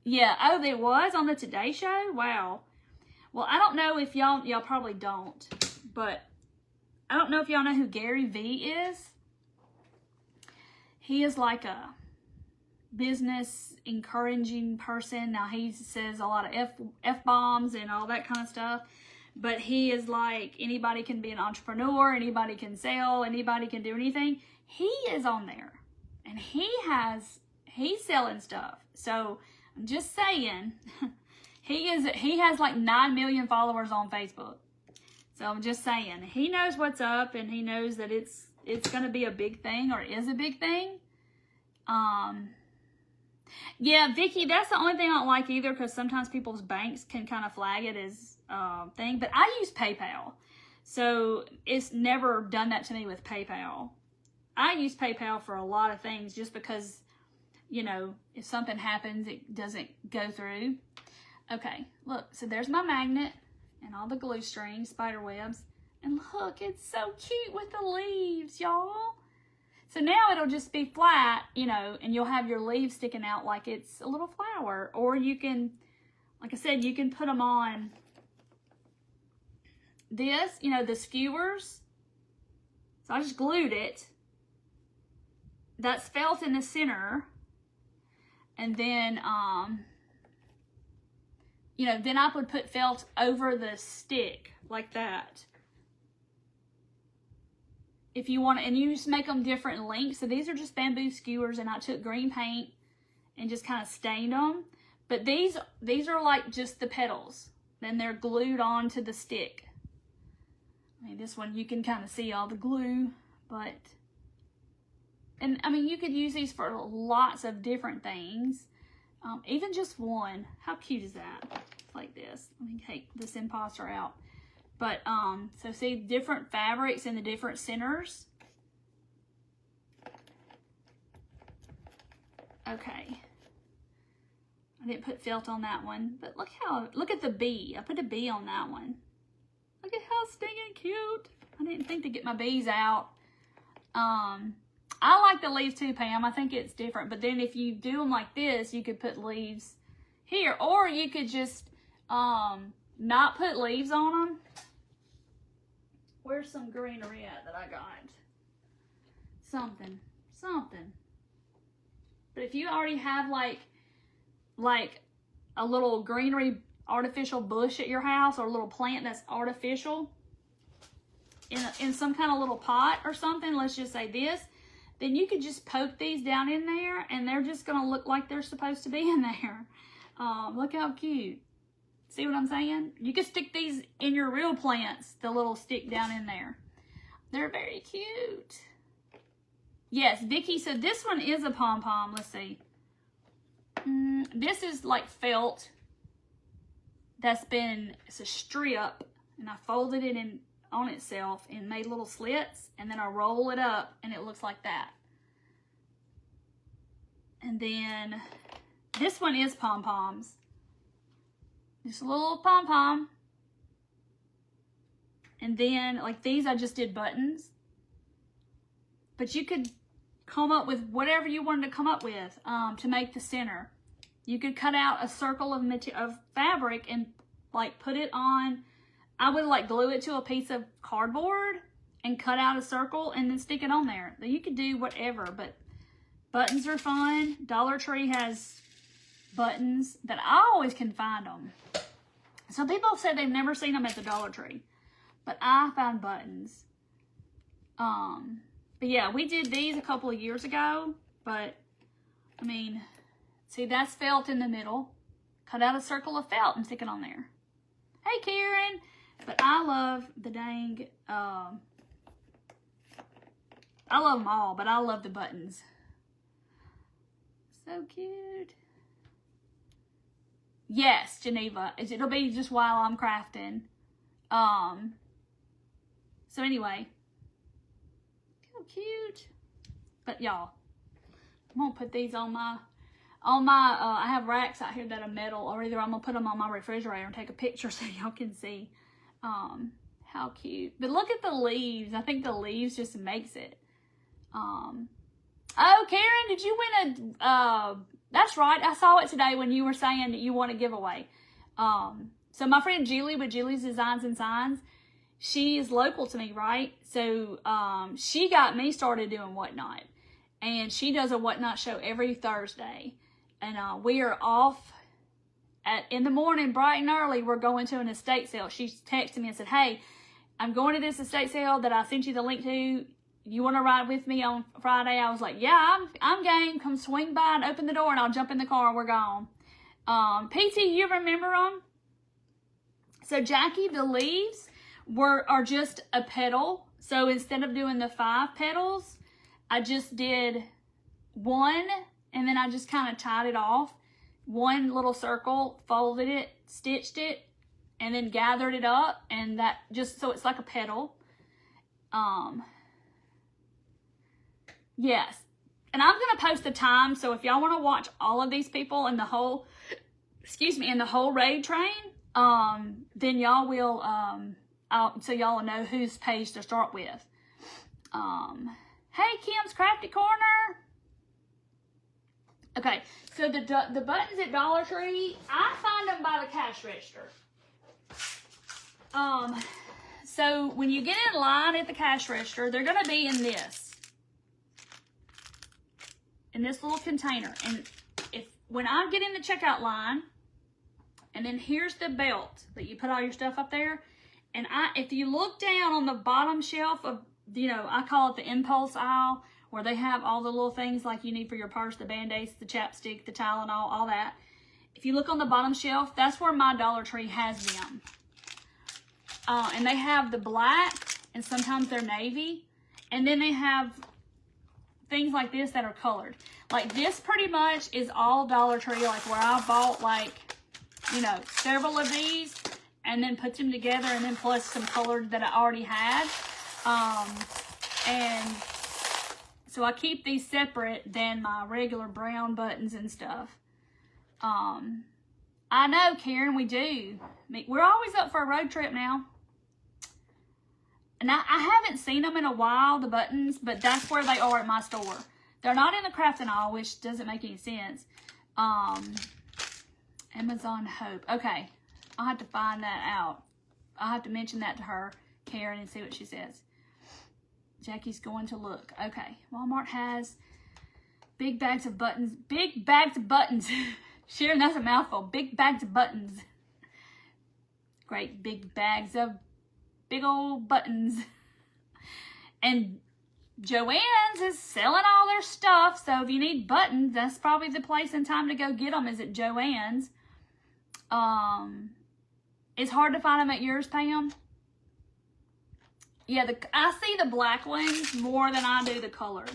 Yeah, oh, there was on the Today Show? Wow. Well, I don't know if y'all probably don't, but I don't know if y'all know who Gary Vee is. He is like a business encouraging person. Now, he says a lot of F-bombs and all that kind of stuff, but he is like, anybody can be an entrepreneur, anybody can sell, anybody can do anything. He is on there, and he's selling stuff. So I'm just saying, he has like 9 million followers on Facebook. So I'm just saying, he knows what's up, and he knows that it's going to be a big thing, or is a big thing. Yeah, Vicky, that's the only thing I don't like either, because sometimes people's banks can kind of flag it as thing. But I use PayPal, so it's never done that to me with PayPal. I use PayPal for a lot of things just because you know, if something happens, it doesn't go through. Okay, look, so there's my magnet and all the glue strings, spider webs. And look, it's so cute with the leaves, y'all. So now it'll just be flat, you know, and you'll have your leaves sticking out like it's a little flower. Or you can, like I said, you can put them on this, you know, the skewers. So I just glued it. That's felt in the center. And then, you know, then I would put felt over the stick like that. If you want, and you just make them different lengths. So these are just bamboo skewers, and I took green paint and just kind of stained them. But these are like just the petals. Then they're glued onto the stick. I mean, this one you can kind of see all the glue, but, and I mean, you could use these for lots of different things. Even just one. How cute is that? Like this. Let me take this imposter out. But, so see different fabrics in the different centers. Okay. I didn't put felt on that one, but look at the bee. I put a bee on that one. Look at how stinking cute. I didn't think to get my bees out. I like the leaves too, Pam. I think it's different. But then if you do them like this, you could put leaves here. Or you could just not put leaves on them. Where's some greenery at that I got? Something. But if you already have like a little greenery artificial bush at your house, or a little plant that's artificial in some kind of little pot or something, let's just say this, then you could just poke these down in there and they're just going to look like they're supposed to be in there. Look how cute. See what I'm saying? You could stick these in your real plants, the little stick down in there. They're very cute. Yes, Vicky, so this one is a pom-pom. Let's see. This is like felt. It's a strip, and I folded it in on itself and made little slits, and then I roll it up and it looks like that. And then this one is pom-poms. Just a little pom-pom. And then, like these, I just did buttons. But you could come up with whatever you wanted to come up with to make the center. You could cut out a circle of fabric and like put it on. I would like glue it to a piece of cardboard and cut out a circle and then stick it on there. You could do whatever, but buttons are fun. Dollar Tree has buttons that I always can find them. Some people say they've never seen them at the Dollar Tree, but I found buttons. But yeah, we did these a couple of years ago, but I mean, see, that's felt in the middle. Cut out a circle of felt and stick it on there. Hey, Karen. But I love the dang, I love them all, but I love the buttons. So cute. Yes, Geneva. It'll be just while I'm crafting. So anyway. How cute. But y'all, I'm going to put these on my, I have racks out here that are metal, or either I'm going to put them on my refrigerator and take a picture so y'all can see how cute. But look at the leaves. I think the leaves just makes it. Oh, Karen, did you win a, that's right. I saw it today when you were saying that you want a giveaway. So my friend Julie with Julie's Designs and Signs, she is local to me, right? So she got me started doing Whatnot. And she does a Whatnot show every Thursday. And we are off in the morning, bright and early. We're going to an estate sale. She texted me and said, hey, I'm going to this estate sale that I sent you the link to. You want to ride with me on Friday? I was like, yeah, I'm game. Come swing by and open the door and I'll jump in the car and we're gone. PT, you remember them? So Jackie, the leaves are just a petal. So instead of doing the 5 petals, I just did 1 and then I just kind of tied it off. 1 little circle, folded it, stitched it, and then gathered it up, and that just so it's like a petal. Yes, And I'm going to post the time, so if y'all want to watch all of these people in the whole, in the whole raid train, then y'all will, so y'all will know whose page to start with. Hey, Kim's Crafty Corner. Okay, so the buttons at Dollar Tree, I find them by the cash register. So when you get in line at the cash register, they're going to be in this little container. And when I get in the checkout line, and then here's the belt that you put all your stuff up there. And if you look down on the bottom shelf of, I call it the impulse aisle, where they have all the little things like you need for your purse, the Band-Aids, the chapstick, the Tylenol, all that. If you look on the bottom shelf, that's where my Dollar Tree has them. And they have the black, and sometimes they're navy. And then they have things like this that are colored. Like this pretty much is all Dollar Tree, like where I bought several of these and then put them together, and then plus some colored that I already had. And so I keep these separate than my regular brown buttons and stuff. I know, Karen, we do. We're always up for a road trip now. And I haven't seen them in a while, the buttons, but that's where they are at my store. They're not in the crafting aisle, which doesn't make any sense. Amazon Hope. Okay, I'll have to find that out. I'll have to mention that to her, Karen, and see what she says. Jackie's going to look. Okay, Walmart has big bags of buttons. Big bags of buttons. Sharon, that's a mouthful. Big bags of buttons. Great big bags of big old buttons. And Joann's is selling all their stuff, so if you need buttons, that's probably the place and time to go get them, is at Joann's. It's hard to find them at yours, Pam. Yeah, I see the black ones more than I do the colored.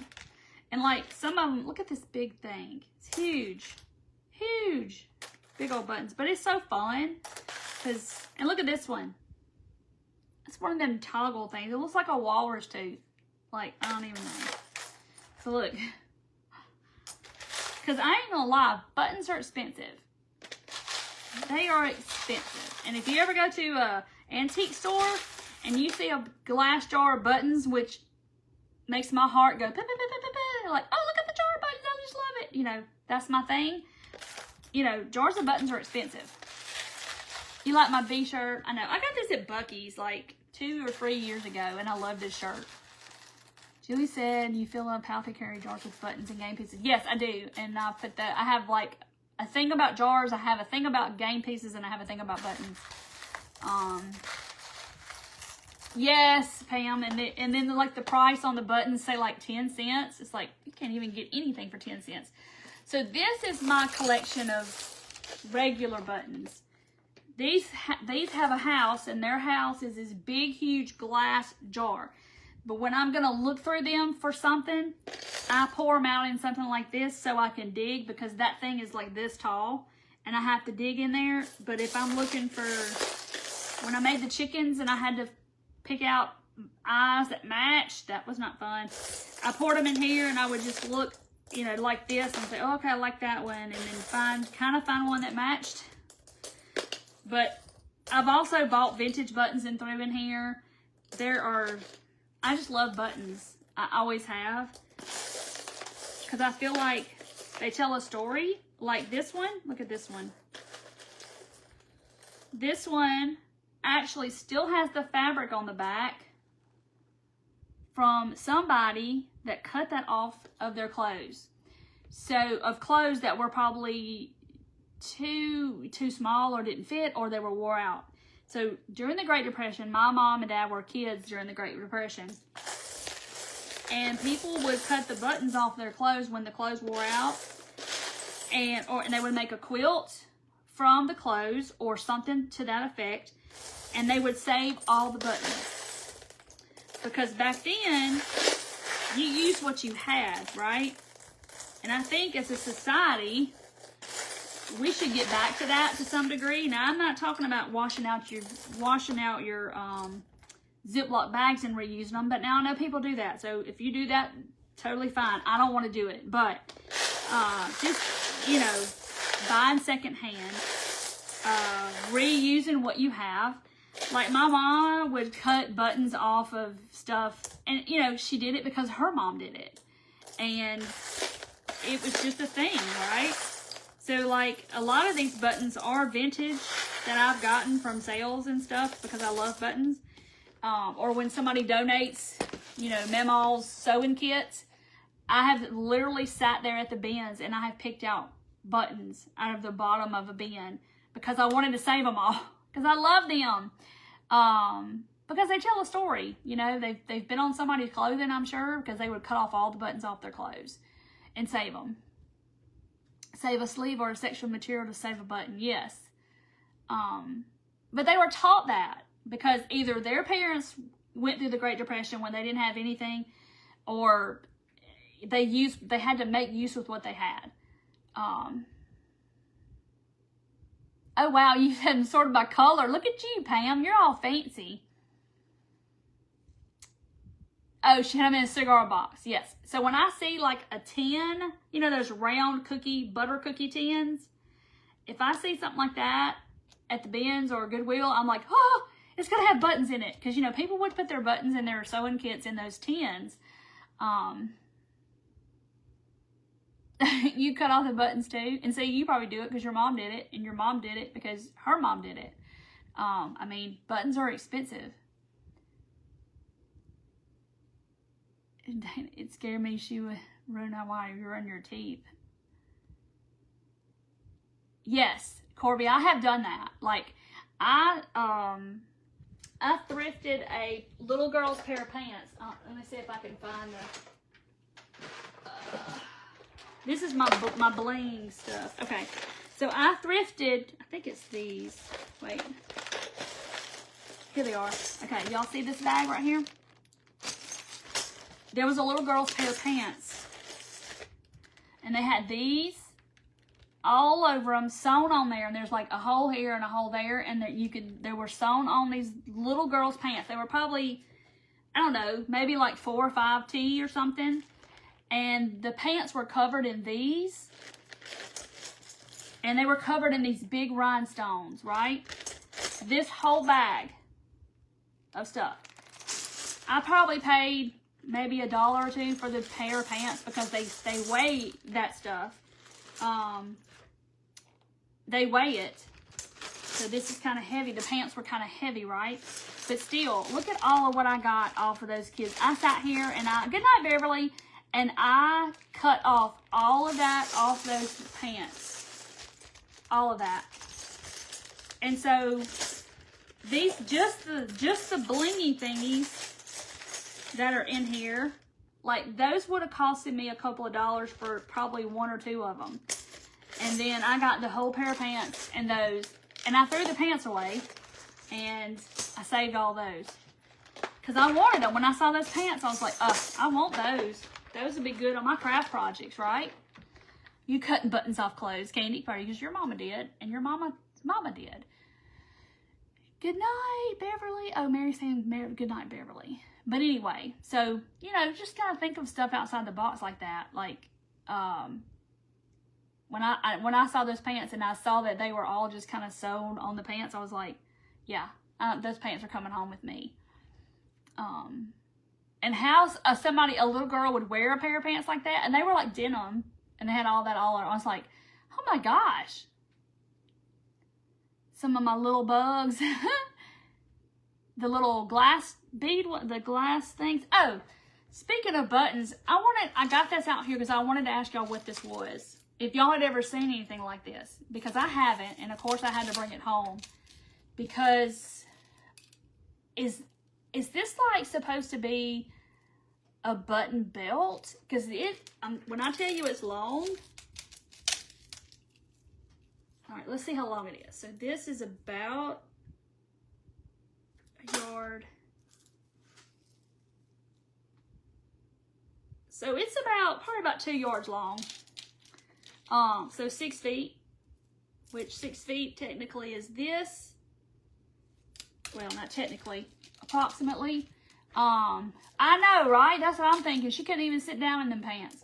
And like some of them, look at this big thing. It's huge. Huge. Big old buttons. But it's so fun. And look at this one. It's one of them toggle things. It looks like a walrus tooth. Like, I don't even know. So look. Because I ain't gonna lie, buttons are expensive. They are expensive. And if you ever go to an antique store and you see a glass jar of buttons, which makes my heart go, like, oh, look at the jar of buttons, I just love it. That's my thing. Jars of buttons are expensive. You like my B shirt? I know. I got this at Buc-ee's like 2 or 3 years ago, and I love this shirt. Julie said you fill up healthy carry jars with buttons and game pieces. Yes, I do. And I put that. I have like a thing about jars. I have a thing about game pieces, and I have a thing about buttons. Yes, Pam. And then like the price on the buttons say like 10 cents. It's like you can't even get anything for 10 cents. So this is my collection of regular buttons. These have a house, and their house is this big, huge glass jar. But when I'm going to look through them for something, I pour them out in something like this so I can dig, because that thing is like this tall, and I have to dig in there. But if I'm looking for, when I made the chickens and I had to pick out eyes that matched, that was not fun. I poured them in here, and I would just look, like this, and say, oh, okay, I like that one, and then find one that matched. But I've also bought vintage buttons and threw in here. I just love buttons. I always have. Because I feel like they tell a story. Like this one. Look at this one. This one actually still has the fabric on the back from somebody that cut that off of their clothes. So, of clothes that were probably too small or didn't fit, or they were wore out. So during the Great Depression, my mom and dad were kids during the Great Depression, and people would cut the buttons off their clothes when the clothes wore out, and they would make a quilt from the clothes or something to that effect, and they would save all the buttons, because back then you used what you had, right? And I think as a society, we should get back to that to some degree. Now, I'm not talking about washing out your Ziploc bags and reusing them, but now I know people do that. So if you do that, Totally fine. I don't want to do it, but just, you know, buying secondhand, reusing what you have. Like my mom would cut buttons off of stuff, and you know, she did it because her mom did it, and it was just a thing, right? So like a lot of these buttons are vintage that I've gotten from sales and stuff because I love buttons. Or when somebody donates, you know, Memal's sewing kits, I have literally sat there at the bins and I have picked out buttons out of the bottom of a bin because I wanted to save them all because I love them. Because they tell a story, you know, they've been on somebody's clothing, I'm sure, because they would cut off all the buttons off their clothes and save them. Save a sleeve or a sexual material to save a button, yes. But they were taught that because either their parents went through the Great Depression when they didn't have anything, or they had to make use with what they had. Oh wow, you had them sorted by color. Look at you, Pam. You're all fancy. Oh, she had them in a cigar box. Yes. So when I see like a tin, you know, those round butter cookie tins. If I see something like that at the bins or Goodwill, I'm like, oh, it's going to have buttons in it. Because, you know, people would put their buttons in their sewing kits in those tins. You cut off the buttons too. And see, you probably do it because your mom did it. And your mom did it because her mom did it. I mean, buttons are expensive. It scared me she would ruin your teeth. Yes, Corby, I have done that. Like, I thrifted a little girl's pair of pants. Let me see if I can find the... this is my bling stuff. Okay, so I thrifted, I think it's these. Wait. Here they are. Okay, y'all see this bag right here? There was a little girl's pair of pants. And they had these all over them, sewn on there. And there's like a hole here and a hole there. And they were sewn on these little girl's pants. They were probably, I don't know, maybe like 4 or 5T or something. And the pants were covered in these. And they were covered in these big rhinestones, right? This whole bag of stuff. I probably paid maybe $1 or $2 for the pair of pants because they weigh that stuff. They weigh it. So this is kind of heavy. The pants were kind of heavy, right? But still, look at all of what I got off of those kids. I sat here and good night, Beverly, and I cut off all of that off those pants. All of that. And so these, just the blingy thingies that are in here, like those would have costed me a couple of dollars for probably 1 or 2 of them. And then I got the whole pair of pants and those, and I threw the pants away and I saved all those because I wanted them. When I saw those pants, I was like, I want those. Those would be good on my craft projects, right? You cutting buttons off clothes, Candy Party, because your mama did and your mama did. Good night, Beverly. Oh, Mary's saying good night, Beverly. But anyway, so, you know, just kind of think of stuff outside the box like that. Like, when I saw those pants and I saw that they were all just kind of sewn on the pants, I was like, yeah, those pants are coming home with me. And how a little girl would wear a pair of pants like that, and they were like denim, and they had all that all on. I was like, oh my gosh. Some of my little bugs. The little glass bead, the glass things. Oh, speaking of buttons, I got this out here because I wanted to ask y'all what this was. If y'all had ever seen anything like this, because I haven't, and of course I had to bring it home. Because is this like supposed to be a button belt? Because when I tell you it's long. All right, let's see how long it is. So this is about a yard. So it's probably about 2 yards long. So 6 feet, which 6 feet technically is this. Well, not technically, approximately. I know, right? That's what I'm thinking. She couldn't even sit down in them pants.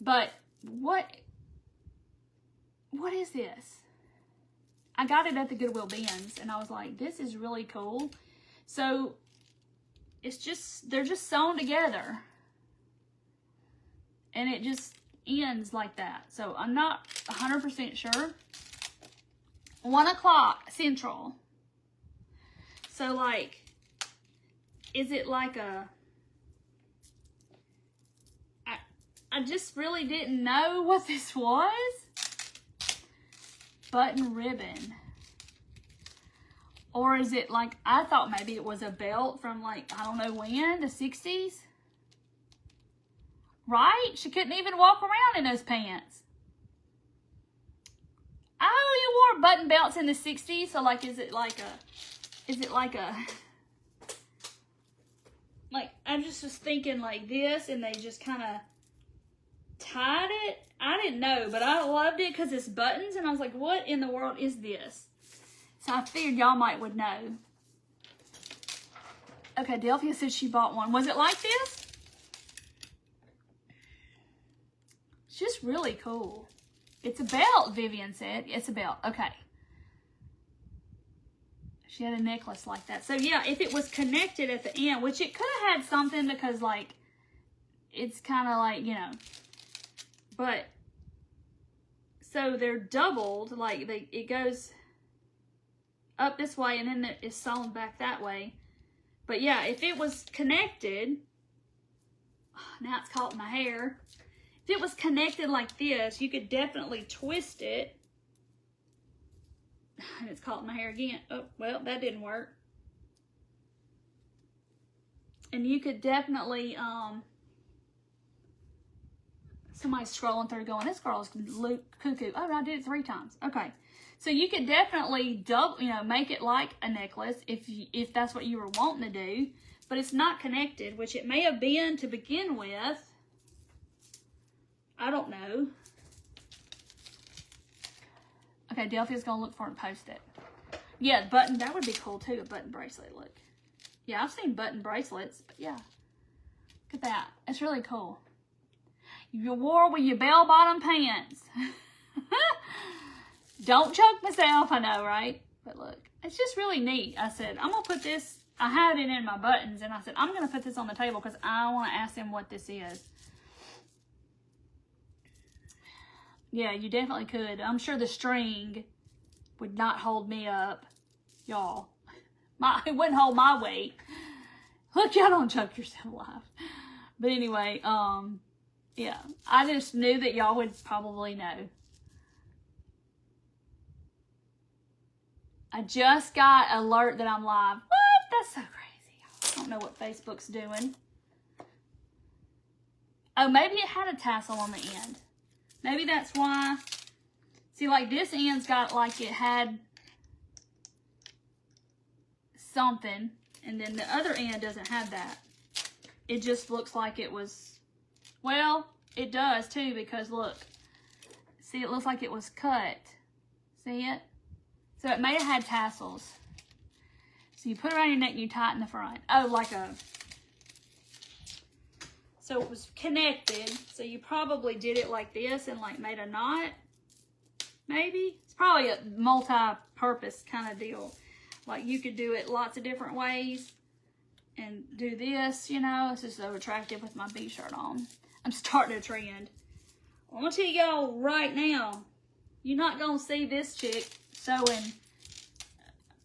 But what is this? I got it at the Goodwill bins, and I was like, this is really cool. So it's just, they're just sewn together, and it just ends like that. So I'm not 100% sure. 1 o'clock Central. So like, is it like a, I just really didn't know what this was. Button ribbon. Or is it like, I thought maybe it was a belt from like, I don't know when, the 60s? Right? She couldn't even walk around in those pants. Oh, you wore button belts in the 60s? So like, is it like I just was thinking like this, and they just kind of tied it. I didn't know, but I loved it because it's buttons, and I was like, what in the world is this? So I figured y'all would know. Okay, Delphia said she bought one. Was it like this? It's just really cool. It's a belt, Vivian said. It's a belt. Okay. She had a necklace like that. So yeah, if it was connected at the end, which it could have had something, because like, it's kind of like, you know, but, so they're doubled, like it goes up this way, and then it's sewn back that way. But yeah, if it was connected, now it's caught in my hair. If it was connected like this, you could definitely twist it. And it's caught in my hair again. Oh, well, that didn't work. And you could definitely, somebody's scrolling through going, this girl's cuckoo. Oh, I did it 3 times. Okay. So you could definitely make it like a necklace if that's what you were wanting to do, but it's not connected, which it may have been to begin with. I don't know. Okay, Delphia's gonna look for it and post it. Yeah, button, that would be cool too, a button bracelet, look. Yeah, I've seen button bracelets, but yeah. Look at that, it's really cool. You wore with your bell-bottom pants. Don't choke myself, I know, right? But look, it's just really neat. I said, I'm gonna put this, I had it in my buttons, and I said, I'm gonna put this on the table because I wanna ask them what this is. Yeah, you definitely could. I'm sure the string would not hold me up, y'all. It wouldn't hold my weight. Look, y'all don't choke yourself alive. But anyway, yeah, I just knew that y'all would probably know. I just got an alert that I'm live. What? That's so crazy. I don't know what Facebook's doing. Oh, maybe it had a tassel on the end. Maybe that's why. See, like this end's got like it had something, and then the other end doesn't have that. It just looks like it was, well, it does too, because look. See, it looks like it was cut. See it? So it may have had tassels. So you put it around your neck and you tie it in the front. Oh, like a... So it was connected, so you probably did it like this and like made a knot, maybe? It's probably a multi-purpose kind of deal. Like you could do it lots of different ways and do this, you know. It's just so attractive with my B-shirt on. I'm starting a trend. I'm going to tell y'all right now, you're not going to see this chick sewing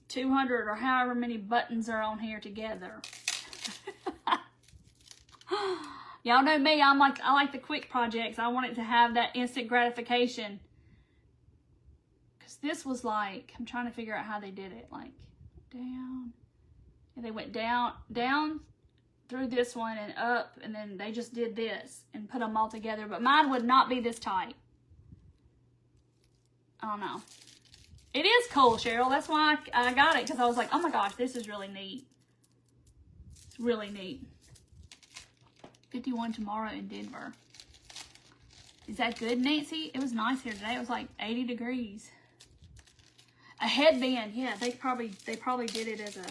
200 or however many buttons are on here together. Y'all know me, I like the quick projects. I want it to have that instant gratification. Because this was like, I'm trying to figure out how they did it. Like, down. And they went down through this one and up. And then they just did this and put them all together. But mine would not be this tight. I don't know. It is cool, Cheryl. That's why I got it. Because I was like, oh my gosh, this is really neat. It's really neat. 51 tomorrow in Denver. Is that good, Nancy? It was nice here today. It was like 80 degrees. A headband. Yeah, they probably did it as a...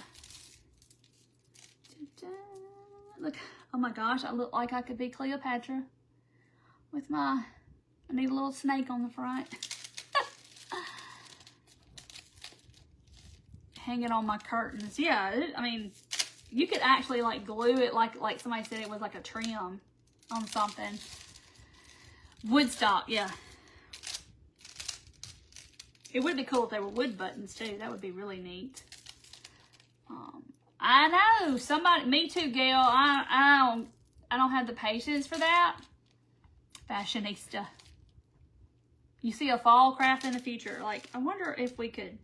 Look, oh my gosh, I look like I could be Cleopatra with my, I need a little snake on the front. Hanging on my curtains. Yeah, I mean, you could actually like glue it like somebody said it was like a trim on something. Woodstock, yeah. It would be cool if they were wood buttons too. That would be really neat. I know, somebody, me too, Gail. I don't have the patience for that. Fashionista. You see a fall craft in the future. Like, I wonder if we could.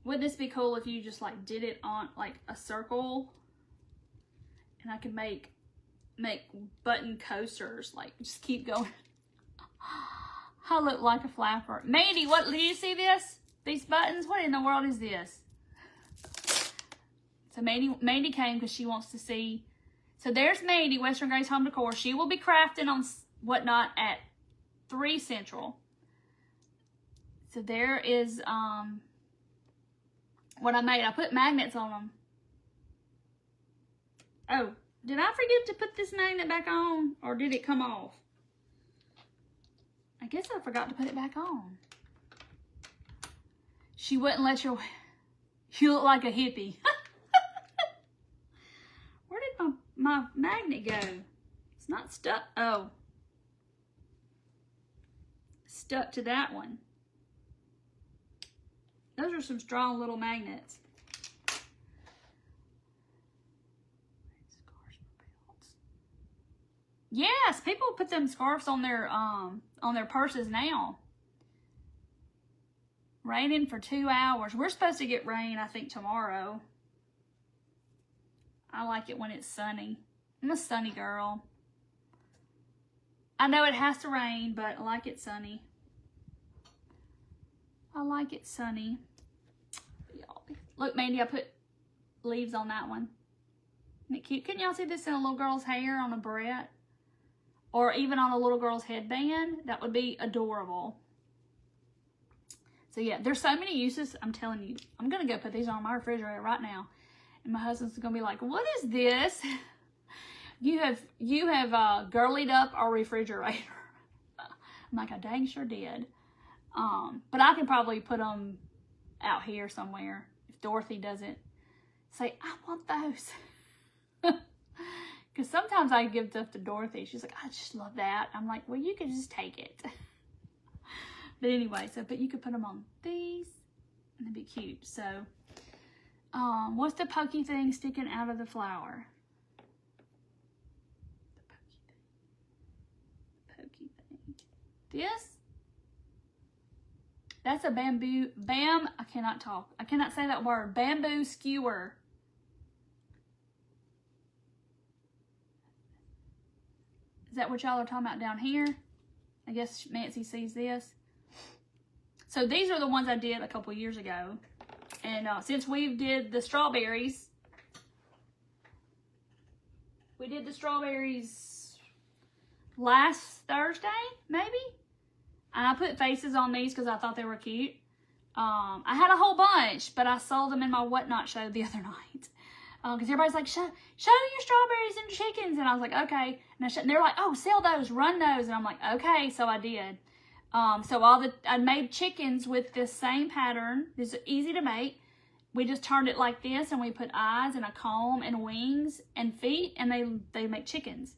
Wouldn't this be cool if you just like did it on like a circle, and I could make button coasters, like just keep going. I look like a flapper. Mandy, what, do you see this? These buttons? What in the world is this? So Mandy came because she wants to see. So there's Mandy, Western Grace Home Decor. She will be crafting on Whatnot at 3 Central. So there is what I made. I put magnets on them. Oh, did I forget to put this magnet back on? Or did it come off? I guess I forgot to put it back on. She wouldn't let you look like a hippie. Where did my magnet go? It's not stuck. Oh. Stuck to that one. Those are some strong little magnets. Yes, people put them scarves on their purses now. Raining for 2 hours. We're supposed to get rain, I think, tomorrow. I like it when it's sunny. I'm a sunny girl. I know it has to rain, but I like it sunny. I like it sunny. Look, Mandy, I put leaves on that one. Isn't it cute? Couldn't y'all see this in a little girl's hair on a barrette? Or even on a little girl's headband? That would be adorable. So yeah, there's so many uses. I'm telling you, I'm going to go put these on my refrigerator right now. And my husband's going to be like, what is this? You have girlied up our refrigerator. I'm like, I dang sure did. But I can probably put them out here somewhere if Dorothy doesn't say, I want those. Because sometimes I give stuff to Dorothy. She's like, I just love that. I'm like, well, you can just take it. But anyway, but you could put them on these and they'd be cute. So, what's the pokey thing sticking out of the flower? The pokey thing. This? That's a bamboo, I cannot talk. I cannot say that word. Bamboo skewer. Is that what y'all are talking about down here? I guess Nancy sees this. So these are the ones I did a couple years ago. And since we did the strawberries, we did the strawberries last Thursday, maybe? And I put faces on these because I thought they were cute. I had a whole bunch, but I sold them in my Whatnot show the other night. Because everybody's like, show your strawberries and chickens. And I was like, okay. And they're like, oh, sell those, run those. And I'm like, okay. So I did. So I made chickens with this same pattern. This is easy to make. We just turned it like this, and we put eyes and a comb and wings and feet, and they make chickens.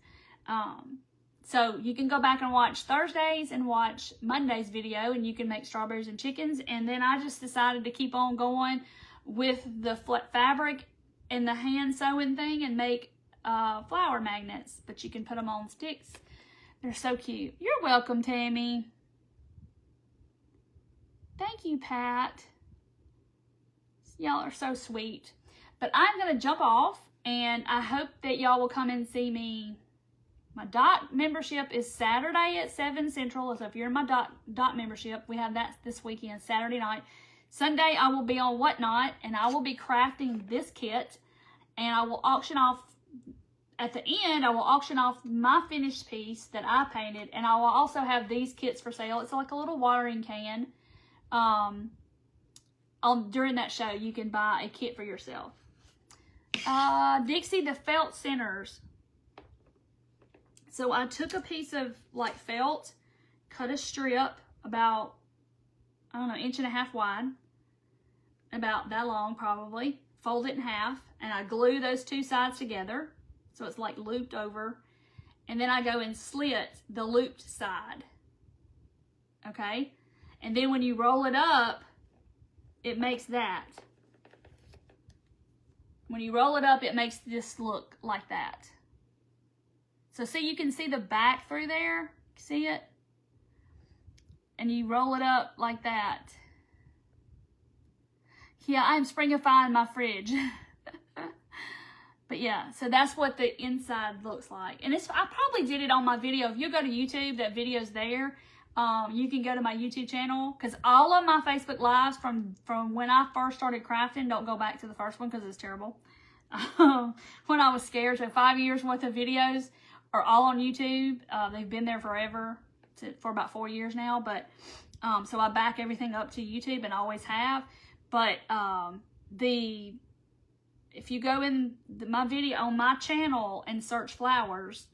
So you can go back and watch Thursdays and watch Monday's video, and you can make strawberries and chickens. And then I just decided to keep on going with the fabric and the hand sewing thing and make flower magnets, but you can put them on sticks. They're so cute. You're welcome, Tammy. Thank you, Pat. Y'all are so sweet. But I'm going to jump off, and I hope that y'all will come and see me. My DOT membership is Saturday at 7 Central. So if you're in my DOT membership, we have that this weekend, Saturday night. Sunday, I will be on Whatnot, and I will be crafting this kit. And I will auction off, at the end, I will auction off my finished piece that I painted. And I will also have these kits for sale. It's like a little watering can. During that show, you can buy a kit for yourself. Dixie, the felt centers. So I took a piece of like felt, cut a strip about, I don't know, 1.5 inches wide, about that long probably, fold it in half, and I glue those two sides together so it's like looped over, and then I go and slit the looped side, okay? And then when you roll it up, it makes that. When you roll it up, it makes this look like that. So see, you can see the back through there, see it? And you roll it up like that. Yeah, I'm springifying my fridge. But yeah, so that's what the inside looks like. And it's, I probably did it on my video. If you go to YouTube, that video's there. You can go to my YouTube channel, because all of my Facebook Lives from when I first started crafting, don't go back to the first one because it's terrible. When I was scared, so 5 years worth of videos are all on YouTube. They've been there forever, for about 4 years now. But so I back everything up to YouTube and always have. But if you go in my video on my channel and search flowers,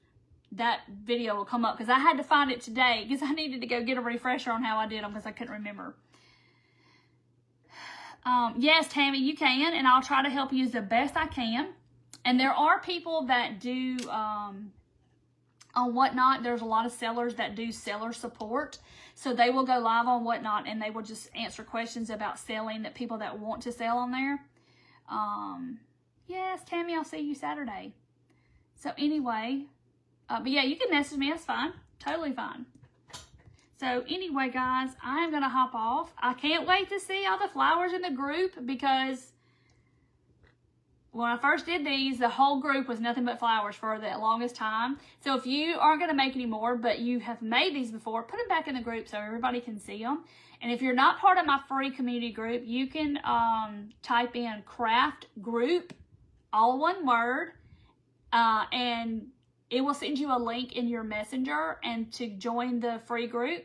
that video will come up, because I had to find it today because I needed to go get a refresher on how I did them because I couldn't remember. Yes, Tammy, you can, and I'll try to help you as the best I can. And there are people that do, on Whatnot, there's a lot of sellers that do seller support. So they will go live on Whatnot and they will just answer questions about selling, that people that want to sell on there. Yes, Tammy, I'll see you Saturday. So anyway, but yeah, you can message me. That's fine. Totally fine. So anyway, guys, I'm going to hop off. I can't wait to see all the flowers in the group, because when I first did these, the whole group was nothing but flowers for the longest time. So if you aren't going to make any more, but you have made these before, put them back in the group so everybody can see them. And if you're not part of my free community group, you can type in craft group, all one word, and it will send you a link in your messenger and to join the free group.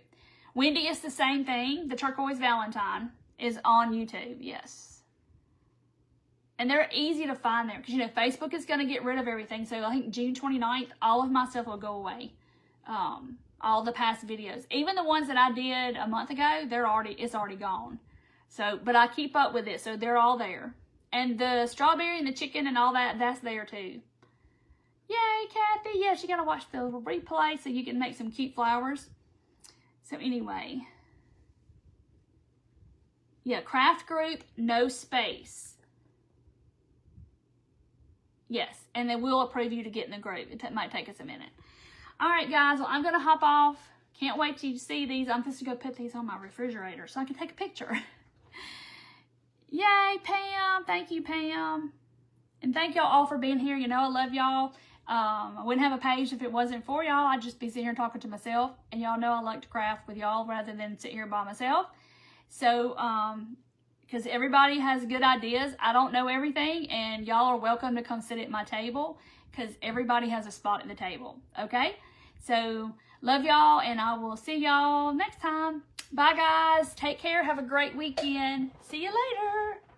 Wendy, is the same thing. The Turquoise Valentine is on YouTube, yes. And they're easy to find there, because, you know, Facebook is going to get rid of everything. So I think June 29th, all of my stuff will go away. All the past videos. Even the ones that I did a month ago, it's already gone. So, but I keep up with it, so they're all there. And the strawberry and the chicken and all that, that's there too. Yay, Kathy. Yes, you got to watch the little replay so you can make some cute flowers. So anyway. Yeah, craft group, no space. Yes, and then we'll approve you to get in the group. It might take us a minute. All right, guys. Well, I'm going to hop off. Can't wait to see these. I'm just going to go put these on my refrigerator so I can take a picture. Yay, Pam. Thank you, Pam. And thank y'all all for being here. You know, I love y'all. I wouldn't have a page if it wasn't for y'all. I'd just be sitting here talking to myself. And y'all know I like to craft with y'all rather than sit here by myself. So, because everybody has good ideas. I don't know everything. And y'all are welcome to come sit at my table, because everybody has a spot at the table. Okay? So, love y'all. And I will see y'all next time. Bye, guys. Take care. Have a great weekend. See you later.